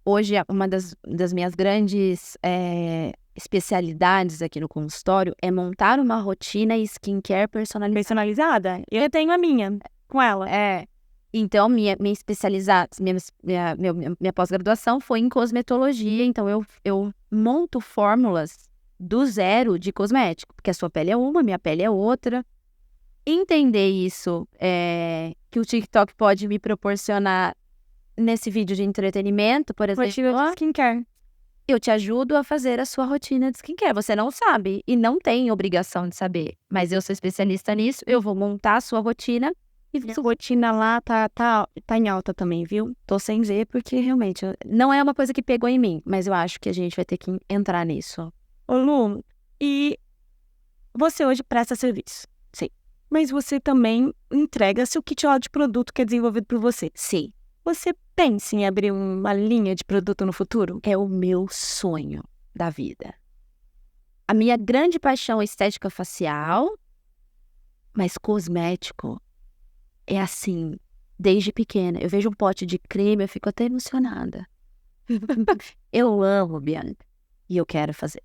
Hoje, uma das minhas grandes... especialidades aqui no consultório é montar uma rotina skincare personalizada. Eu tenho a minha com ela. Então, minha pós-graduação foi em cosmetologia, então eu monto fórmulas do zero de cosmético, porque a sua pele é uma, minha pele é outra. Entender isso, que o TikTok pode me proporcionar nesse vídeo de entretenimento, por exemplo. Rotina de skincare. Eu te ajudo a fazer a sua rotina de skincare. Você não sabe e não tem obrigação de saber. Mas eu sou especialista nisso, eu vou montar a sua rotina. E a sua rotina lá tá em alta também, viu? Tô sem ver porque realmente... Não é uma coisa que pegou em mim, mas eu acho que a gente vai ter que entrar nisso. Ô Lu, e você hoje presta serviço? Sim. Mas você também entrega seu kit de produto que é desenvolvido por você? Sim. Você pensa em abrir uma linha de produto no futuro? É o meu sonho da vida. A minha grande paixão é estética facial, mas cosmético é assim, desde pequena. Eu vejo um pote de creme, eu fico até emocionada. Eu amo, Bianca, e eu quero fazer.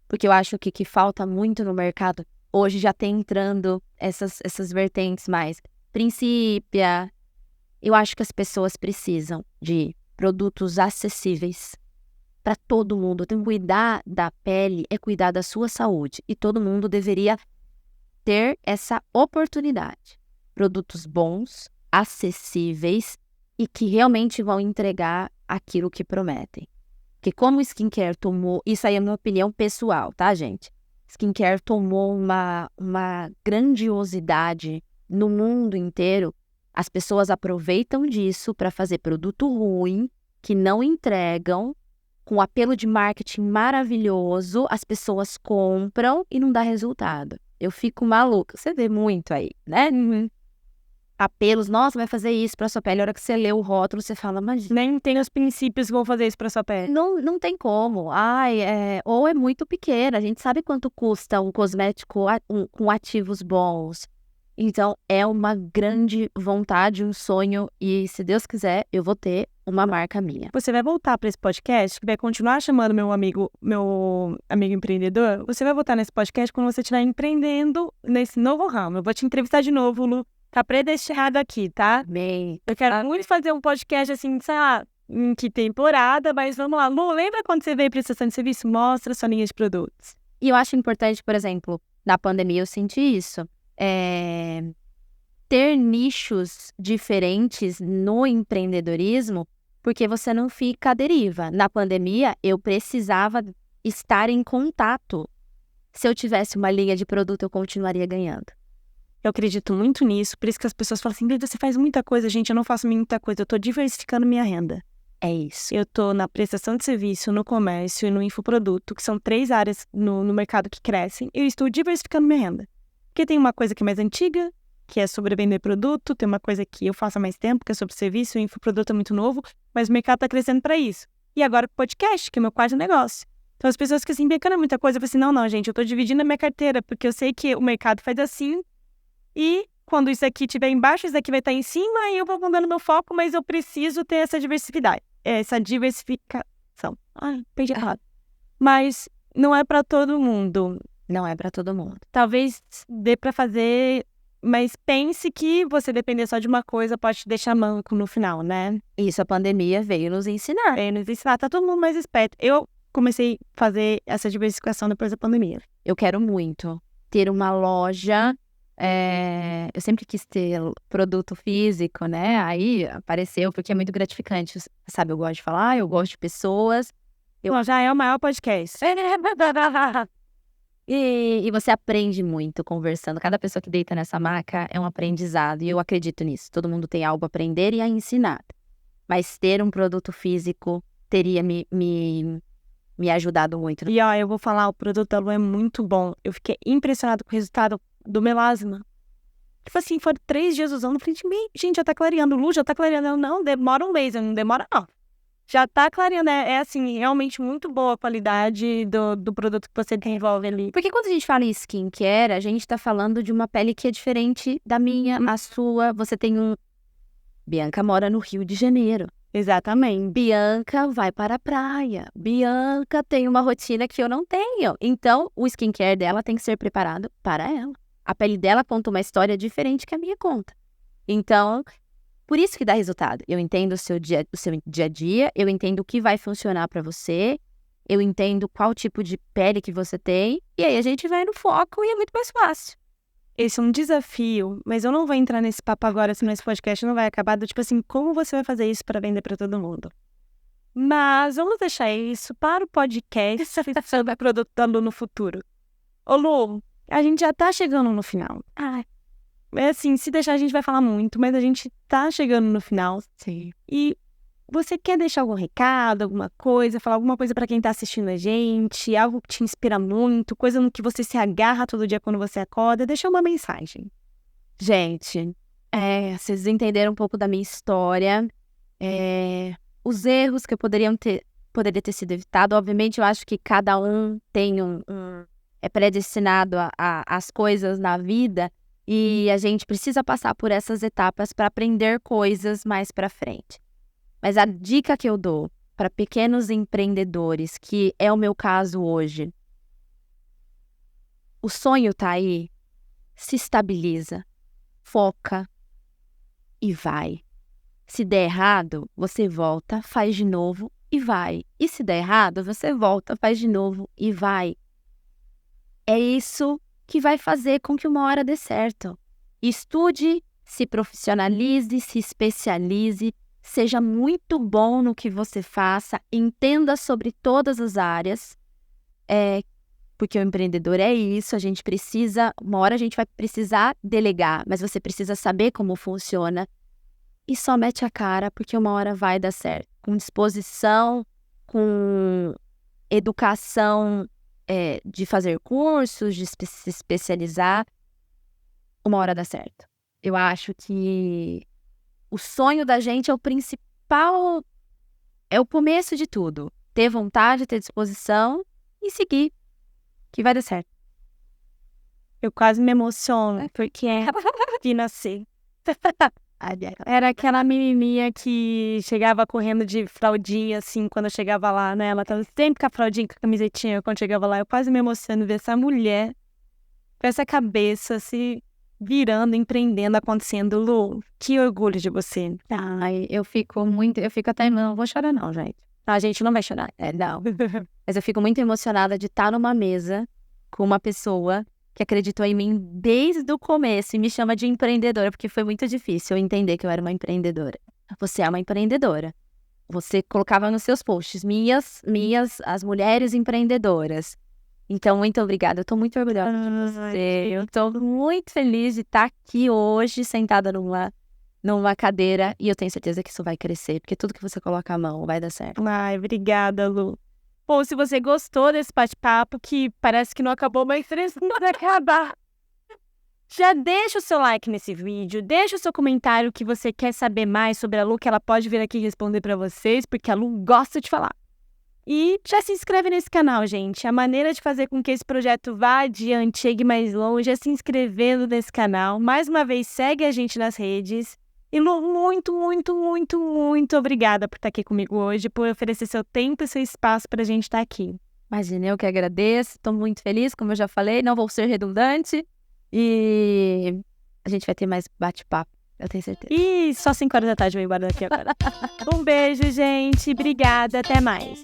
Porque eu acho que falta muito no mercado. Hoje já tem entrando essas vertentes mais princípia. Eu acho que as pessoas precisam de produtos acessíveis para todo mundo. Então, cuidar da pele é cuidar da sua saúde. E todo mundo deveria ter essa oportunidade. Produtos bons, acessíveis e que realmente vão entregar aquilo que prometem. Porque como o skincare tomou... Isso aí é a minha opinião pessoal, tá, gente? Skincare tomou uma grandiosidade no mundo inteiro. As pessoas aproveitam disso para fazer produto ruim, que não entregam, com apelo de marketing maravilhoso, as pessoas compram e não dá resultado. Eu fico maluca. Você vê muito aí, né? Apelos, nossa, vai fazer isso pra sua pele. A hora que você lê o rótulo, você fala, mas Nem tem os princípios que vão fazer isso pra sua pele. não tem como. Ou é muito pequena. A gente sabe quanto custa um cosmético com ativos bons. Então, é uma grande vontade, um sonho. E, se Deus quiser, eu vou ter uma marca minha. Você vai voltar para esse podcast, que vai continuar chamando meu amigo empreendedor. Você vai voltar nesse podcast quando você estiver empreendendo nesse novo ramo. Eu vou te entrevistar de novo, Lu. Tá predestinado aqui, tá? Bem, Eu quero muito fazer um podcast assim, sei lá, em que temporada, mas vamos lá. Lu, lembra quando você veio prestação de serviço? Mostra sua linha de produtos. E eu acho importante, por exemplo, na pandemia eu senti isso. Ter nichos diferentes no empreendedorismo, porque você não fica à deriva. Na pandemia, eu precisava estar em contato. Se eu tivesse uma linha de produto, eu continuaria ganhando. Eu acredito muito nisso, por isso que as pessoas falam assim, Brida, você faz muita coisa, gente, eu não faço muita coisa, eu tô diversificando minha renda. É isso. Eu tô na prestação de serviço, no comércio e no infoproduto, que são 3 áreas no mercado que crescem, eu estou diversificando minha renda. Porque tem uma coisa que é mais antiga, que é sobre vender produto, tem uma coisa que eu faço há mais tempo, que é sobre serviço, o infoproduto é muito novo, mas o mercado tá crescendo para isso. E agora o podcast, que é o meu quarto negócio. Então as pessoas ficam assim, becando é muita coisa, eu falo assim, não, gente, eu tô dividindo a minha carteira, porque eu sei que o mercado faz assim, e quando isso aqui estiver embaixo, isso aqui vai estar em cima, e eu vou mudando meu foco, mas eu preciso ter essa diversidade, essa diversificação. Ai, perdi a palavra. Mas não é para todo mundo. Não é para todo mundo. Talvez dê para fazer, mas pense que você depender só de uma coisa pode te deixar manco no final, né? Isso, a pandemia veio nos ensinar. Tá todo mundo mais esperto. Eu comecei a fazer essa diversificação depois da pandemia. Eu quero muito ter uma loja. Eu sempre quis ter produto físico, né? Aí apareceu, porque é muito gratificante. Sabe, eu gosto de falar, eu gosto de pessoas. Já é o maior podcast. E você aprende muito conversando. Cada pessoa que deita nessa maca é um aprendizado. E eu acredito nisso. Todo mundo tem algo a aprender e a ensinar. Mas ter um produto físico teria me ajudado muito. E eu vou falar, o produto da Lu é muito bom. Eu fiquei impressionado com o resultado do melasma. Tipo assim, foram 3 dias usando. Eu falei, gente, já tá clareando. Lu, já tá clareando. Não, demora um mês. Não demora, não. Já tá clareando. É assim, realmente muito boa a qualidade do produto que você desenvolve ali. Porque quando a gente fala em skincare, a gente tá falando de uma pele que é diferente da minha, a sua. Você tem Bianca mora no Rio de Janeiro. Exatamente. Bianca vai para a praia. Bianca tem uma rotina que eu não tenho. Então, o skincare dela tem que ser preparado para ela. A pele dela conta uma história diferente que a minha conta. Então, por isso que dá resultado. Eu entendo o seu dia a dia, eu entendo o que vai funcionar para você, eu entendo qual tipo de pele que você tem, e aí a gente vai no foco e é muito mais fácil. Esse é um desafio, mas eu não vou entrar nesse papo agora, senão esse podcast não vai acabar. Tipo assim, como você vai fazer isso para vender para todo mundo? Mas vamos deixar isso para o podcast sobre o produto da Lu no futuro. Ô Lu, a gente já tá chegando no final. É assim, se deixar a gente vai falar muito, mas a gente tá chegando no final. Sim. E você quer deixar algum recado, alguma coisa, falar alguma coisa pra quem tá assistindo a gente, algo que te inspira muito, coisa no que você se agarra todo dia quando você acorda, deixa uma mensagem. Gente, vocês entenderam um pouco da minha história, os erros que eu poderia ter sido evitado. Obviamente, eu acho que cada um tem é predestinado às coisas na vida e a gente precisa passar por essas etapas para aprender coisas mais para frente. Mas a dica que eu dou para pequenos empreendedores, que é o meu caso hoje, o sonho tá aí, se estabiliza, foca e vai. Se der errado, você volta, faz de novo e vai. E se der errado, você volta, faz de novo e vai. É isso que vai fazer com que uma hora dê certo. Estude, se profissionalize, se especialize, seja muito bom no que você faça, entenda sobre todas as áreas, porque o empreendedor é isso, uma hora a gente vai precisar delegar, mas você precisa saber como funciona e só mete a cara, porque uma hora vai dar certo. Com disposição, com educação, de fazer cursos, de se especializar, uma hora dá certo. Eu acho que o sonho da gente é o principal, é o começo de tudo. Ter vontade, ter disposição e seguir, que vai dar certo. Eu quase me emociono, porque vi nascer. Era aquela menininha que chegava correndo de fraldinha, assim, quando eu chegava lá, né? Ela tava sempre com a fraldinha, com a camisetinha. Quando chegava lá, eu quase me emociono ver essa mulher com essa cabeça se virando, empreendendo, acontecendo. Lu, que orgulho de você. Ai, eu fico até, não vou chorar não, gente. A gente não vai chorar, não. Mas eu fico muito emocionada de estar numa mesa com uma pessoa que acreditou em mim desde o começo e me chama de empreendedora, porque foi muito difícil eu entender que eu era uma empreendedora. Você é uma empreendedora. Você colocava nos seus posts, as mulheres empreendedoras. Então, muito obrigada. Eu tô muito orgulhosa de você. Eu tô muito feliz de estar aqui hoje, sentada numa cadeira, e eu tenho certeza que isso vai crescer, porque tudo que você coloca a mão vai dar certo. Ai, obrigada, Lu. Bom, se você gostou desse bate-papo, que parece que não acabou, mas precisa acabar. Já deixa o seu like nesse vídeo, deixa o seu comentário que você quer saber mais sobre a Lu, que ela pode vir aqui responder pra vocês, porque a Lu gosta de falar. E já se inscreve nesse canal, gente. A maneira de fazer com que esse projeto vá adiante, chegue mais longe, é se inscrevendo nesse canal. Mais uma vez, segue a gente nas redes. E Lu, muito, muito, muito, muito obrigada por estar aqui comigo hoje, por oferecer seu tempo e seu espaço para a gente estar aqui. Imagina, eu que agradeço. Estou muito feliz, como eu já falei, não vou ser redundante. E a gente vai ter mais bate-papo, eu tenho certeza. E só 5 horas da tarde eu vou embora daqui agora. Um beijo, gente. Obrigada. Até mais.